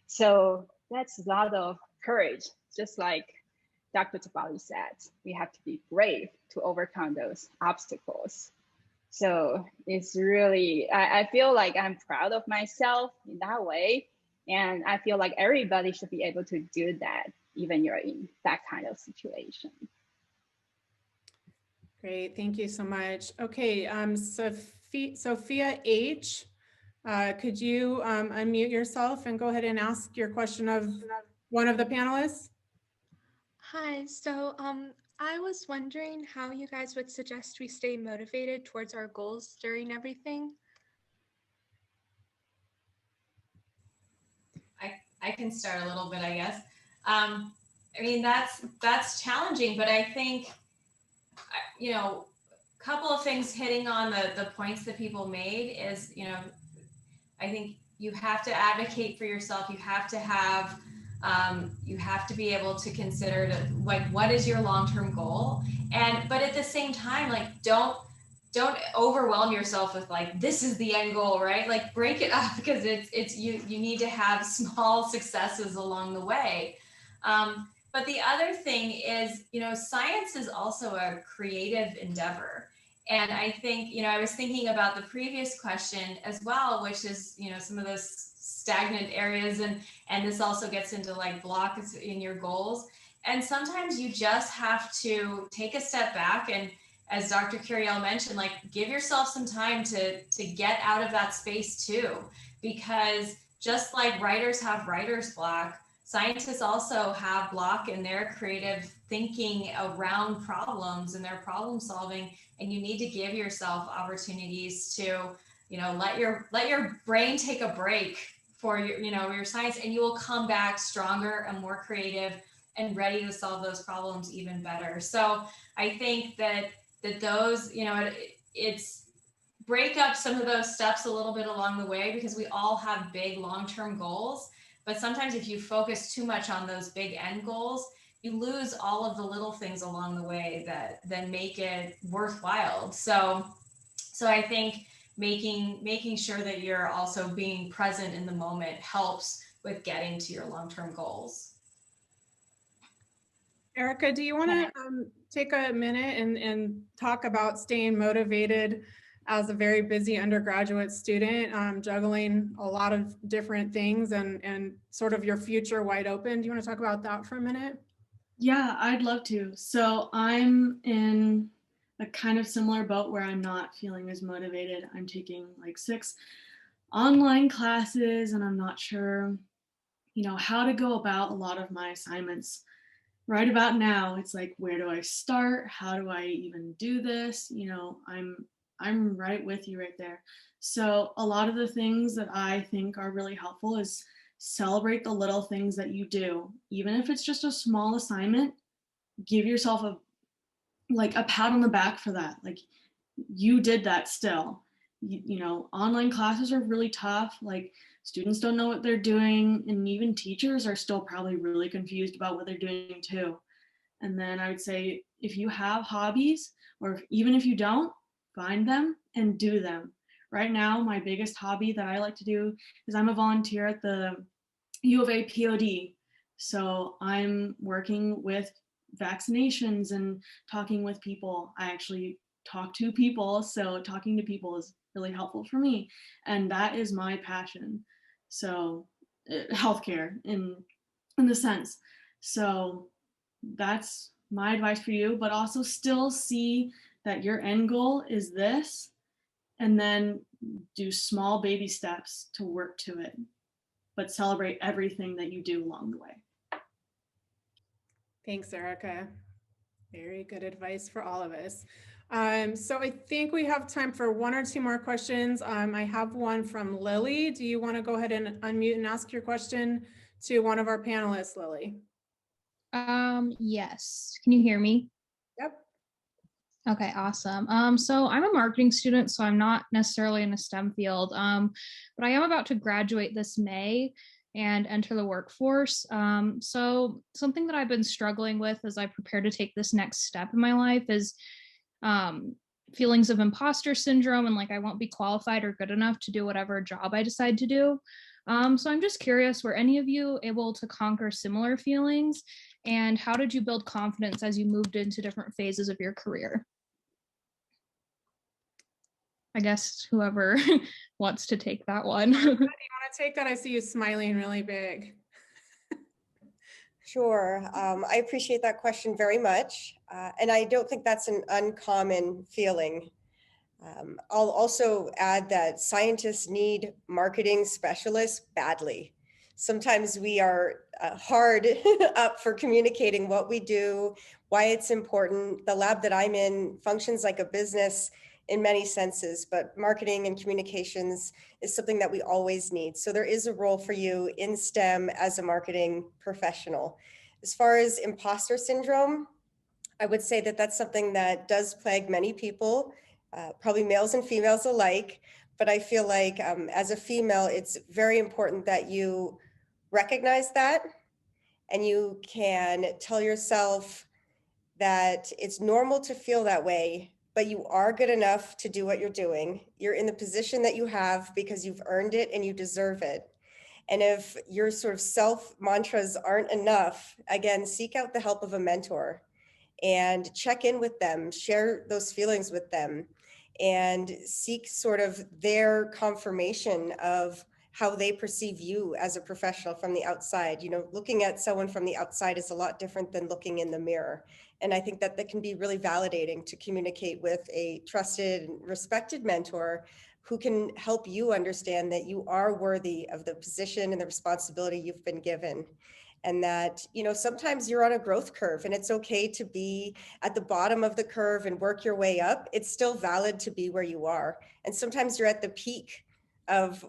So that's a lot of courage, just like Dr. Tafali said, we have to be brave to overcome those obstacles. So it's really, I feel like I'm proud of myself in that way. And I feel like everybody should be able to do that, even you're in that kind of situation. Great, thank you so much. Okay, Sophia H, could you unmute yourself and go ahead and ask your question of one of the panelists? Hi, so I was wondering how you guys would suggest we stay motivated towards our goals during everything. I can start a little bit, I guess. I mean, that's challenging, but I think, you know, a couple of things hitting on the points that people made is, you know, I think you have to advocate for yourself. You have to be able to consider what is your long-term goal, but at the same time, like don't overwhelm yourself with like, this is the end goal, right? Like break it up because you need to have small successes along the way. But the other thing is, you know, science is also a creative endeavor. And I think, you know, I was thinking about the previous question as well, which is, you know, some of those stagnant areas, and this also gets into like blocks in your goals. And sometimes you just have to take a step back and, as Dr. Curiel mentioned, like give yourself some time to get out of that space too, because just like writers have writer's block, scientists also have block in their creative thinking around problems and their problem solving, and you need to give yourself opportunities to, you know, let your brain take a break for your science, and you will come back stronger and more creative and ready to solve those problems even better. So I think that those, you know, it's break up some of those steps a little bit along the way, because we all have big long-term goals. But sometimes if you focus too much on those big end goals, you lose all of the little things along the way that make it worthwhile. So I think making sure that you're also being present in the moment helps with getting to your long-term goals. Erika, do you want to take a minute and talk about staying motivated as a very busy undergraduate student, juggling a lot of different things and sort of your future wide open? Do you want to talk about that for a minute? Yeah, I'd love to. So I'm in a kind of similar boat where I'm not feeling as motivated. I'm taking like 6 online classes and I'm not sure, you know, how to go about a lot of my assignments. Right about now, it's like, where do I start? How do I even do this? You know, I'm right with you right there. So a lot of the things that I think are really helpful is celebrate the little things that you do. Even if it's just a small assignment, give yourself a pat on the back for that. Like, you did that still. You know, online classes are really tough. Like, students don't know what they're doing, and even teachers are still probably really confused about what they're doing too. And then I would say, if you have hobbies, or even if you don't, find them and do them. Right now, my biggest hobby that I like to do is I'm a volunteer at the U of A POD. So I'm working with vaccinations and talking with people. I actually talk to people, so talking to people is really helpful for me, and that is my passion. So healthcare in the sense. So that's my advice for you, but also still see that your end goal is this, and then do small baby steps to work to it, but celebrate everything that you do along the way. Thanks, Erika. Very good advice for all of us. So I think we have time for one or two more questions. I have one from Lily. Do you want to go ahead and unmute and ask your question to one of our panelists, Lily? Yes. Can you hear me? Yep. Okay, awesome. So I'm a marketing student, so I'm not necessarily in a STEM field, but I am about to graduate this May and enter the workforce. So something that I've been struggling with as I prepare to take this next step in my life is feelings of imposter syndrome, and like I won't be qualified or good enough to do whatever job I decide to do. So I'm just curious, were any of you able to conquer similar feelings? And how did you build confidence as you moved into different phases of your career? I guess whoever wants to take that one. Do you want to take that? I see you smiling really big. Sure. I appreciate that question very much. And I don't think that's an uncommon feeling. I'll also add that scientists need marketing specialists badly. Sometimes we are hard up for communicating what we do, why it's important. The lab that I'm in functions like a business in many senses, but marketing and communications is something that we always need. So there is a role for you in STEM as a marketing professional. As far as imposter syndrome, I would say that that's something that does plague many people, probably males and females alike. But I feel like as a female, it's very important that you recognize that and you can tell yourself that it's normal to feel that way, but you are good enough to do what you're doing. You're in the position that you have because you've earned it and you deserve it. And if your sort of self mantras aren't enough, again, seek out the help of a mentor and check in with them, share those feelings with them, and seek sort of their confirmation of how they perceive you as a professional from the outside. You know, looking at someone from the outside is a lot different than looking in the mirror. And I think that that can be really validating to communicate with a trusted and respected mentor who can help you understand that you are worthy of the position and the responsibility you've been given. And that, you know, sometimes you're on a growth curve and it's okay to be at the bottom of the curve and work your way up. It's still valid to be where you are. And sometimes you're at the peak of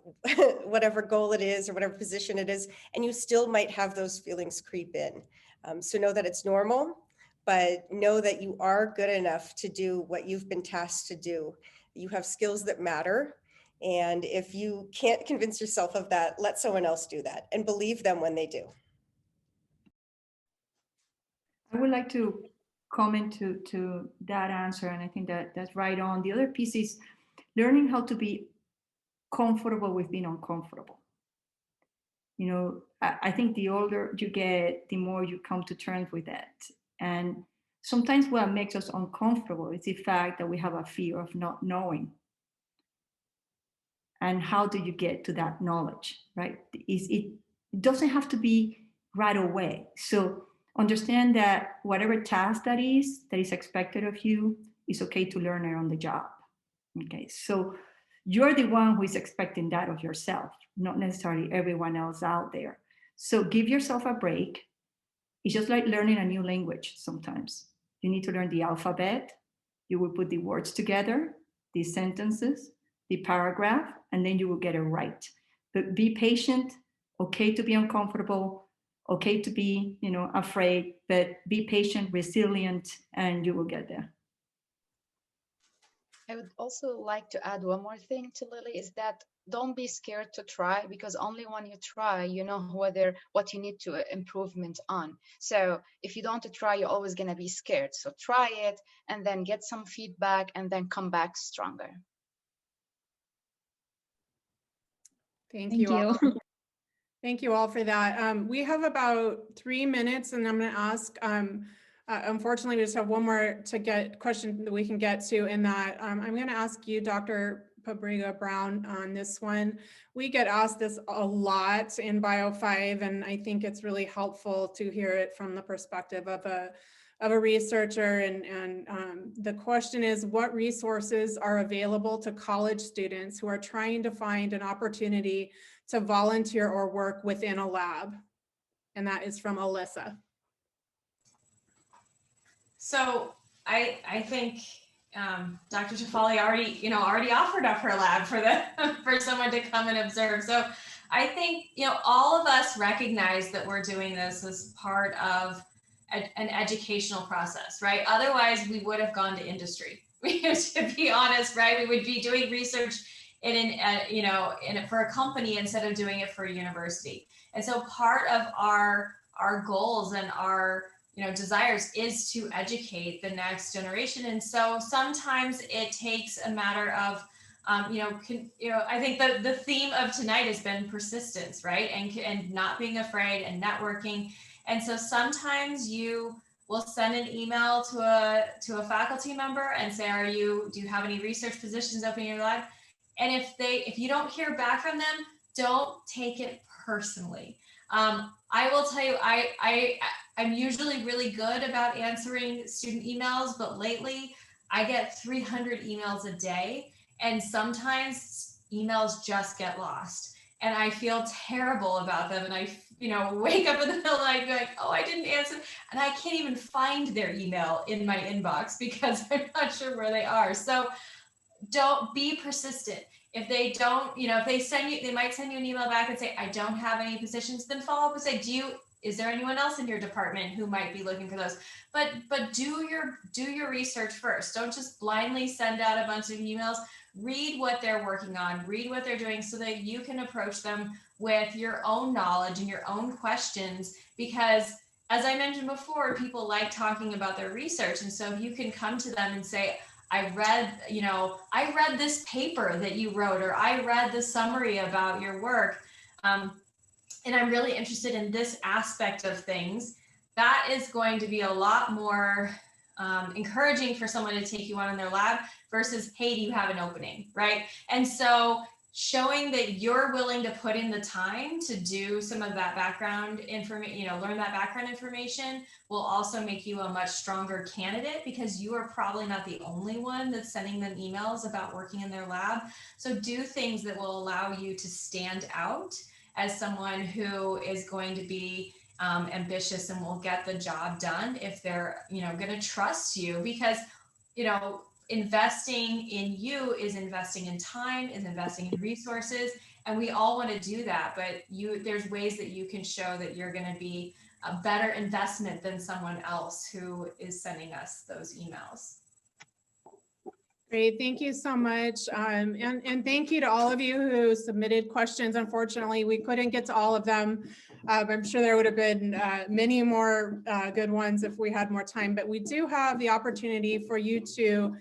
whatever goal it is or whatever position it is, and you still might have those feelings creep in. So know that it's normal, but know that you are good enough to do what you've been tasked to do. You have skills that matter. And if you can't convince yourself of that, let someone else do that and believe them when they do. I would like to comment to that answer, and I think that that's right on. The other piece is learning how to be comfortable with being uncomfortable. You know, I think the older you get, the more you come to terms with that. And sometimes what makes us uncomfortable is the fact that we have a fear of not knowing. And how do you get to that knowledge, right? It doesn't have to be right away. So understand that whatever task that is expected of you, it's okay to learn it on the job. Okay, so you're the one who is expecting that of yourself, not necessarily everyone else out there. So give yourself a break. It's just like learning a new language sometimes. You need to learn the alphabet. You will put the words together, the sentences, the paragraph, and then you will get it right. But be patient, okay to be uncomfortable, okay to be, you know, afraid, but be patient, resilient, and you will get there. I would also like to add one more thing to Lily, is that don't be scared to try, because only when you try, you know what you need to improvement on. So if you don't try, you're always going to be scared. So try it and then get some feedback and then come back stronger. Thank you all. Thank you all for that. We have about 3 minutes, and I'm going to ask, unfortunately, we just have one more question that we can get to in that. I'm going to ask you, Dr. Paprika Brown on this one. We get asked this a lot in Bio5, and I think it's really helpful to hear it from the perspective of a researcher. And the question is, what resources are available to college students who are trying to find an opportunity to volunteer or work within a lab? And that is from Alyssa. So I think Dr. Tafali already offered up her lab for someone to come and observe. So I think, all of us recognize that we're doing this as part of an educational process, right? Otherwise, we would have gone to industry. To be honest, right? We would be doing research for a company instead of doing it for a university. And so part of our goals and our desires is to educate the next generation. And so sometimes it takes a matter of, I think the theme of tonight has been persistence, right? And not being afraid and networking. And so sometimes you will send an email to a faculty member and say, do you have any research positions open in your lab? And if you don't hear back from them, don't take it personally. I will tell you, I'm usually really good about answering student emails, but lately I get 300 emails a day, and sometimes emails just get lost. And I feel terrible about them. And I, wake up in the middle of the night like, oh, I didn't answer. And I can't even find their email in my inbox because I'm not sure where they are. So don't be persistent. If they don't, if they might send you an email back and say, I don't have any positions, then follow up and say, is there anyone else in your department who might be looking for those? But do your research first. Don't just blindly send out a bunch of emails. Read what they're working on, read what they're doing so that you can approach them with your own knowledge and your own questions. Because as I mentioned before, people like talking about their research. And so if you can come to them and say, I read this paper that you wrote, or I read the summary about your work, and I'm really interested in this aspect of things, that is going to be a lot more encouraging for someone to take you on in their lab versus, hey, do you have an opening, right? And so showing that you're willing to put in the time to do some of that background information, learn that background information will also make you a much stronger candidate, because you are probably not the only one that's sending them emails about working in their lab. So do things that will allow you to stand out as someone who is going to be ambitious and will get the job done if they're, going to trust you, because, investing in you is investing in time, is investing in resources, and we all want to do that. But there's ways that you can show that you're going to be a better investment than someone else who is sending us those emails. Great, thank you so much. And thank you to all of you who submitted questions. Unfortunately, we couldn't get to all of them. I'm sure there would have been many more good ones if we had more time, but we do have the opportunity for you to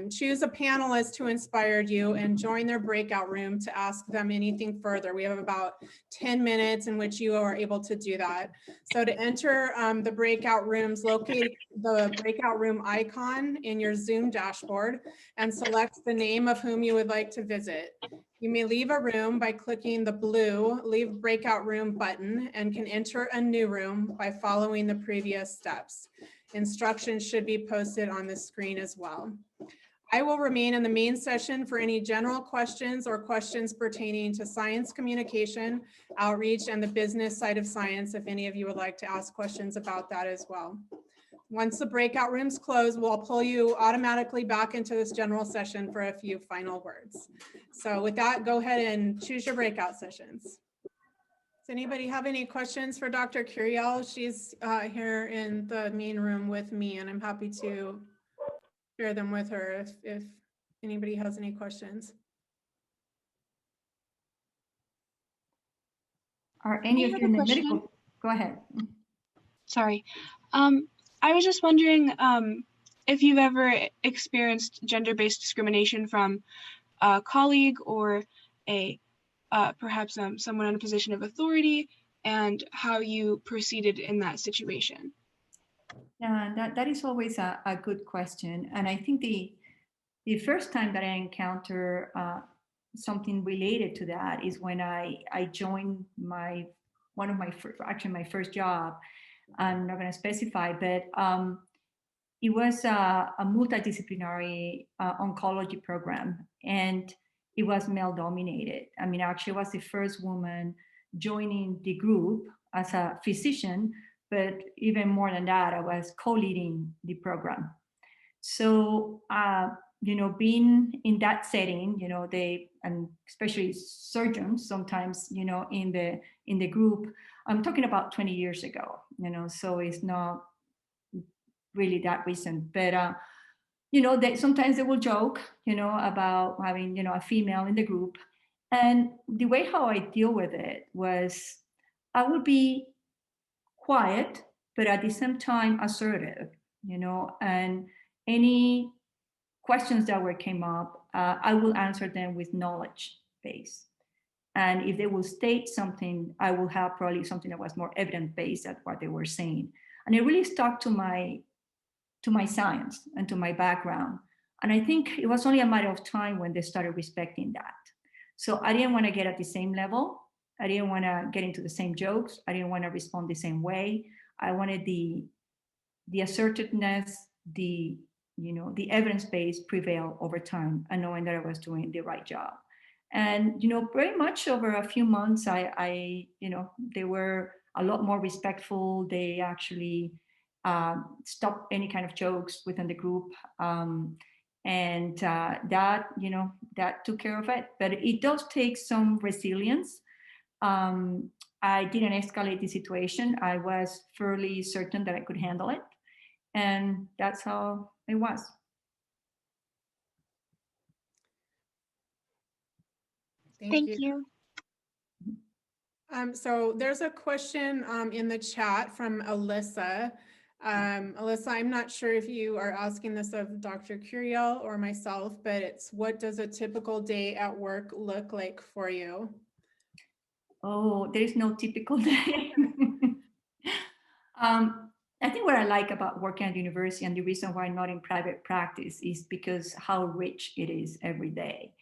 choose a panelist who inspired you and join their breakout room to ask them anything further. We have about 10 minutes in which you are able to do that. So to enter the breakout rooms, locate the breakout room icon in your Zoom dashboard and select the name of whom you would like to visit. You may leave a room by clicking the blue Leave Breakout Room button and can enter a new room by following the previous steps. Instructions should be posted on the screen as well. I will remain in the main session for any general questions or questions pertaining to science communication, outreach, and the business side of science, if any of you would like to ask questions about that as well. Once the breakout rooms close, we'll pull you automatically back into this general session for a few final words. So with that, go ahead and choose your breakout sessions. Does anybody have any questions for Dr. Curiel? She's here in the main room with me, and I'm happy to share them with her if anybody has any questions. Are any of you in the medical? Go ahead. Sorry. I was just wondering if you've ever experienced gender-based discrimination from a colleague or perhaps someone in a position of authority, and how you proceeded in that situation. Yeah, that is always a good question. And I think the first time that I encounter something related to that is when I joined my first job. I'm not going to specify, but it was a multidisciplinary oncology program, and it was male dominated. I mean, actually, I was the first woman joining the group as a physician, but even more than that, I was co-leading the program. So, being in that setting, and especially surgeons sometimes, in the group, I'm talking about 20 years ago, so it's not really that recent, but sometimes they will joke, about having, a female in the group. And the way how I deal with it was I would be quiet, but at the same time assertive, and any questions that came up, I will answer them with knowledge base. And if they will state something, I will have probably something that was more evidence based at what they were saying. And it really stuck to my science and to my background. And I think it was only a matter of time when they started respecting that. So I didn't want to get at the same level. I didn't want to get into the same jokes. I didn't want to respond the same way. I wanted the assertiveness, the evidence base prevail over time, and knowing that I was doing the right job. And very much over a few months, they were a lot more respectful. They actually stopped any kind of jokes within the group, and that took care of it. But it does take some resilience. I didn't escalate the situation. I was fairly certain that I could handle it, and that's how it was. Thank you. So there's a question in the chat from Alyssa. Alyssa, I'm not sure if you are asking this of Dr. Curiel or myself, but it's, what does a typical day at work look like for you? Oh, there is no typical day. I think what I like about working at the university, and the reason why I'm not in private practice, is because how rich it is every day.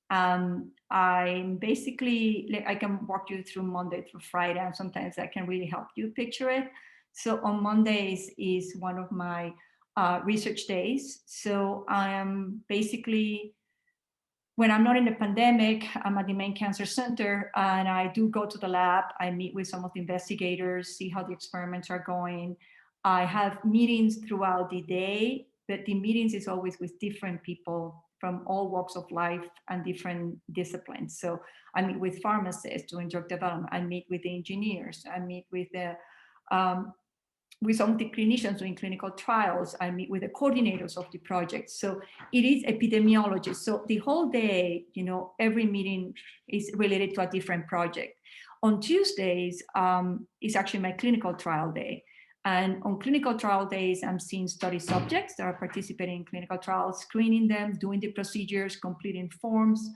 I'm basically, I can walk you through Monday through Friday, and sometimes I can really help you picture it. So on Mondays is one of my research days. So I am basically, when I'm not in the pandemic, I'm at the main cancer center, and I do go to the lab. I meet with some of the investigators, see how the experiments are going. I have meetings throughout the day, but the meetings is always with different people from all walks of life and different disciplines. So I meet with pharmacists doing drug development. I meet with the engineers. I meet with some of the clinicians doing clinical trials. I meet with the coordinators of the project. So it is epidemiology. So the whole day, every meeting is related to a different project. On Tuesdays is actually my clinical trial day. And on clinical trial days, I'm seeing study subjects that are participating in clinical trials, screening them, doing the procedures, completing forms.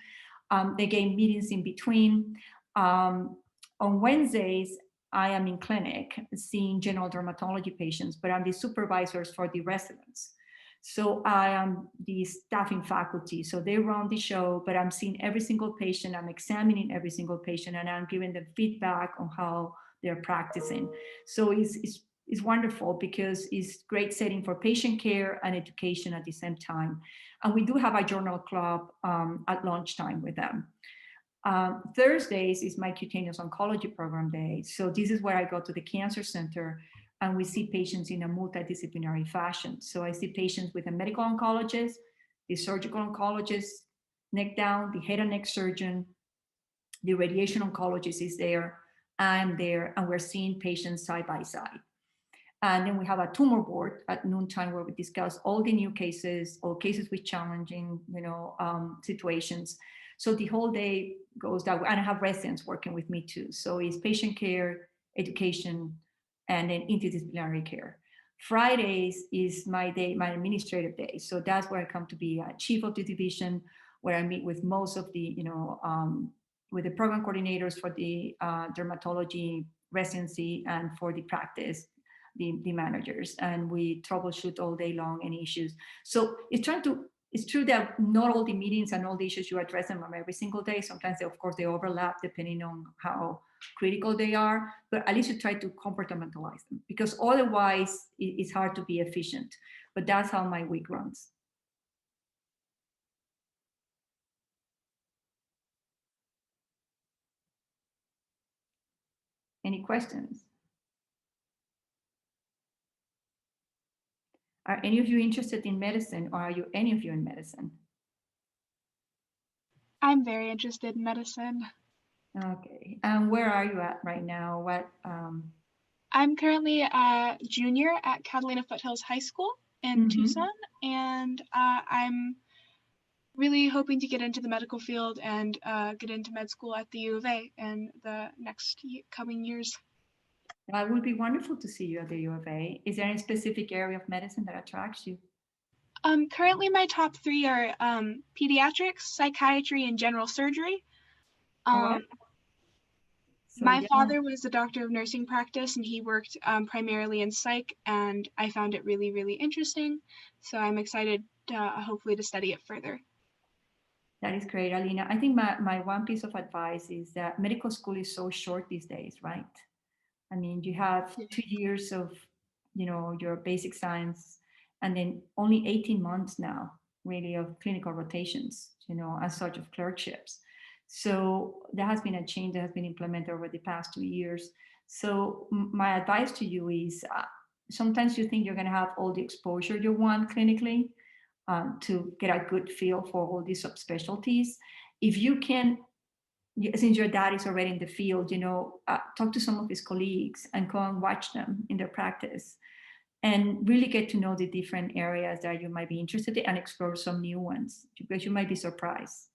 They gain meetings in between. On Wednesdays, I am in clinic seeing general dermatology patients, but I'm the supervisors for the residents. So I am the staffing faculty. So they run the show, but I'm seeing every single patient. I'm examining every single patient, and I'm giving them feedback on how they're practicing. So it's wonderful because it's great setting for patient care and education at the same time. And we do have a journal club at lunchtime with them. Thursdays is my cutaneous oncology program day. So this is where I go to the cancer center and we see patients in a multidisciplinary fashion. So I see patients with a medical oncologist, the surgical oncologist, neck down, the head and neck surgeon, the radiation oncologist is there, I'm there, and we're seeing patients side by side. And then we have a tumor board at noontime where we discuss all the new cases or cases with challenging, situations. So the whole day goes that way. And I have residents working with me too. So it's patient care, education, and then interdisciplinary care. Fridays is my day, my administrative day. So that's where I come to be a chief of the division, where I meet with most of the, with the program coordinators for the dermatology residency and for the practice, the managers, and we troubleshoot all day long any issues. So it's trying to it's true that not all the meetings and all the issues you address them every single day. Sometimes, of course, they overlap depending on how critical they are, but at least you try to compartmentalize them, because otherwise it's hard to be efficient. But that's how my week runs. Any questions? Are any of you interested in medicine, or are you any of you in medicine? I'm very interested in medicine. Okay, and where are you at right now? What? I'm currently a junior at Catalina Foothills High School in Tucson, and I'm really hoping to get into the medical field and get into med school at the U of A in the next coming years. That would be wonderful to see you at the U of A. Is there any specific area of medicine that attracts you? Currently my top 3 are pediatrics, psychiatry, and general surgery. My father was a doctor of nursing practice, and he worked primarily in psych, and I found it really, really interesting. So I'm excited hopefully to study it further. That is great, Alina. I think my one piece of advice is that medical school is so short these days, right? I mean, you have 2 years of, your basic science, and then only 18 months now, really, of clinical rotations, as such of clerkships. So there has been a change that has been implemented over the past 2 years. So my advice to you is sometimes you think you're going to have all the exposure you want clinically to get a good feel for all these subspecialties. If you can, since your dad is already in the field, talk to some of his colleagues and go and watch them in their practice and really get to know the different areas that you might be interested in and explore some new ones, because you might be surprised.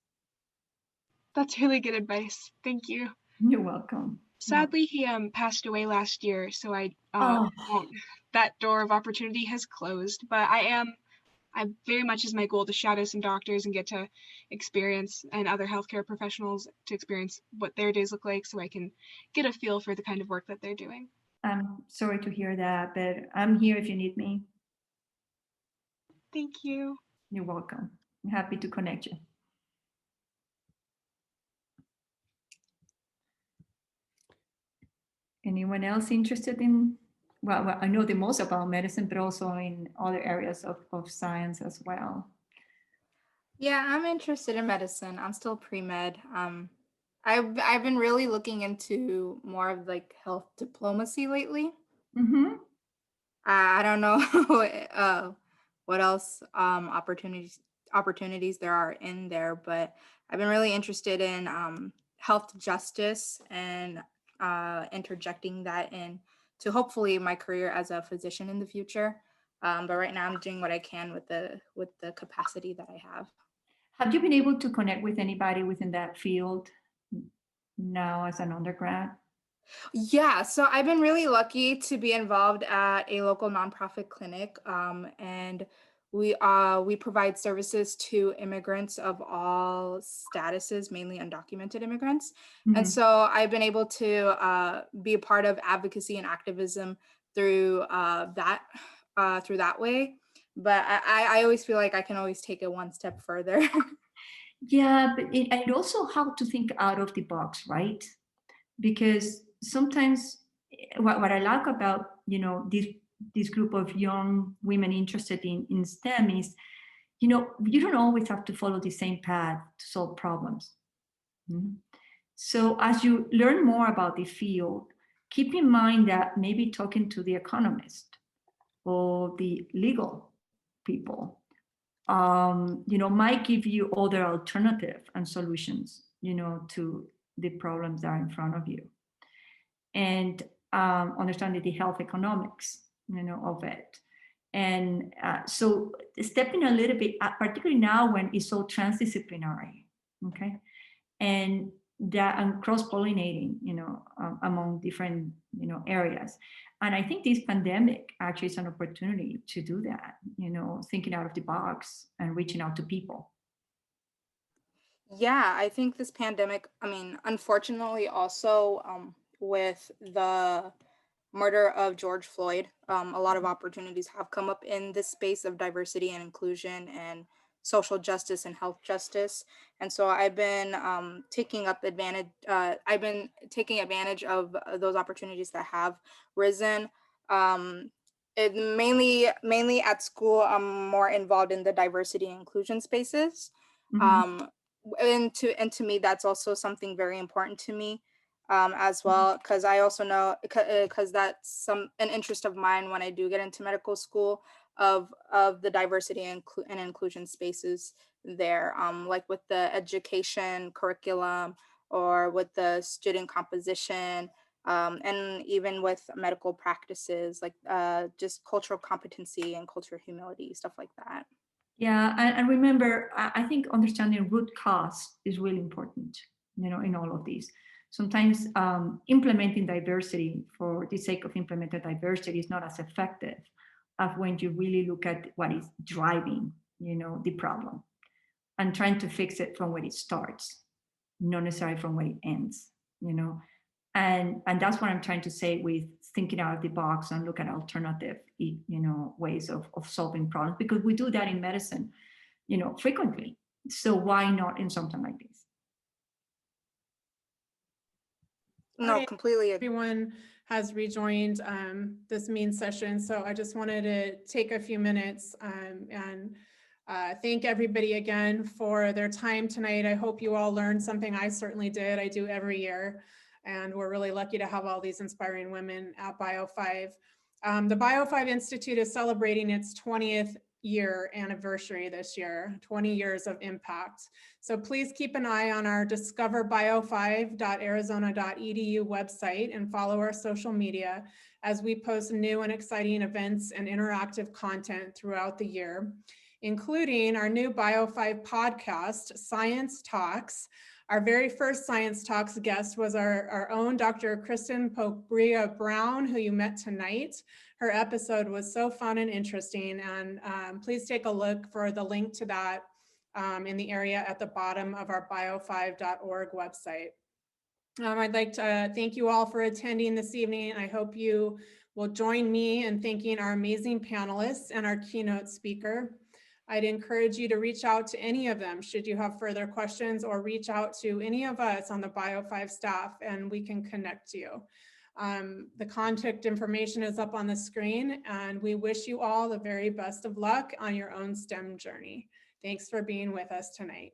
That's really good advice. Thank you. You're welcome. Sadly, he passed away last year, so that door of opportunity has closed. But I very much is my goal to shadow some doctors and get to experience, and other healthcare professionals to experience what their days look like, so I can get a feel for the kind of work that they're doing. I'm sorry to hear that, but I'm here if you need me. Thank you. You're welcome. I'm happy to connect you. Anyone else interested in, well, I know the most about medicine, but also in other areas of science as well? Yeah, I'm interested in medicine. I'm still pre-med. I've been really looking into more of like health diplomacy lately. I don't know what else opportunities there are in there, but I've been really interested in health justice and interjecting that in to hopefully my career as a physician in the future. But right now I'm doing what I can with the capacity that I have. Have you been able to connect with anybody within that field now as an undergrad? Yeah, so I've been really lucky to be involved at a local nonprofit clinic, and we provide services to immigrants of all statuses, mainly undocumented immigrants. And so I've been able to be a part of advocacy and activism through that way. But I always feel like I can always take it one step further. Yeah, but and also how to think out of the box, right? Because sometimes what I like about, this group of young women interested in STEM is, you don't always have to follow the same path to solve problems. So as you learn more about the field, keep in mind that maybe talking to the economist or the legal people, might give you other alternative and solutions, to the problems that are in front of you. And understanding the health economics, of it. And so stepping a little bit, particularly now when it's so transdisciplinary, okay? And cross-pollinating, among different, areas. And I think this pandemic actually is an opportunity to do that, thinking out of the box and reaching out to people. Yeah, I think this pandemic, unfortunately also with the murder of George Floyd, a lot of opportunities have come up in this space of diversity and inclusion and social justice and health justice. And so I've been taking advantage of those opportunities that have risen. Mainly at school, I'm more involved in the diversity and inclusion spaces. And to me, that's also something very important to me as well, because I also know, because that's an interest of mine when I do get into medical school, of the diversity and inclusion spaces there, like with the education curriculum or with the student composition, and even with medical practices, like just cultural competency and cultural humility, stuff like that. Yeah, and remember, I think understanding root cause is really important, in all of these. Sometimes implementing diversity for the sake of implementing diversity is not as effective as when you really look at what is driving, the problem, and trying to fix it from where it starts, not necessarily from where it ends, And that's what I'm trying to say with thinking out of the box and look at alternative, ways of solving problems, because we do that in medicine, frequently. So why not in something like this? No, completely. Everyone has rejoined this main session, so I just wanted to take a few minutes and thank everybody again for their time tonight. I hope you all learned something. I certainly did. I do every year. And we're really lucky to have all these inspiring women at BIO5. The BIO5 Institute is celebrating its 20th year anniversary this year, 20 years of impact. So please keep an eye on our discoverbio5.arizona.edu website and follow our social media as we post new and exciting events and interactive content throughout the year, including our new BIO5 podcast, Science Talks. Our very first Science Talks guest was our own Dr. Kristen Paprika Brown, who you met tonight. Her episode was so fun and interesting, and please take a look for the link to that in the area at the bottom of our bio5.org website. I'd like to thank you all for attending this evening. I hope you will join me in thanking our amazing panelists and our keynote speaker. I'd encourage you to reach out to any of them should you have further questions, or reach out to any of us on the BIO5 staff and we can connect you. The contact information is up on the screen, and we wish you all the very best of luck on your own STEM journey. Thanks for being with us tonight.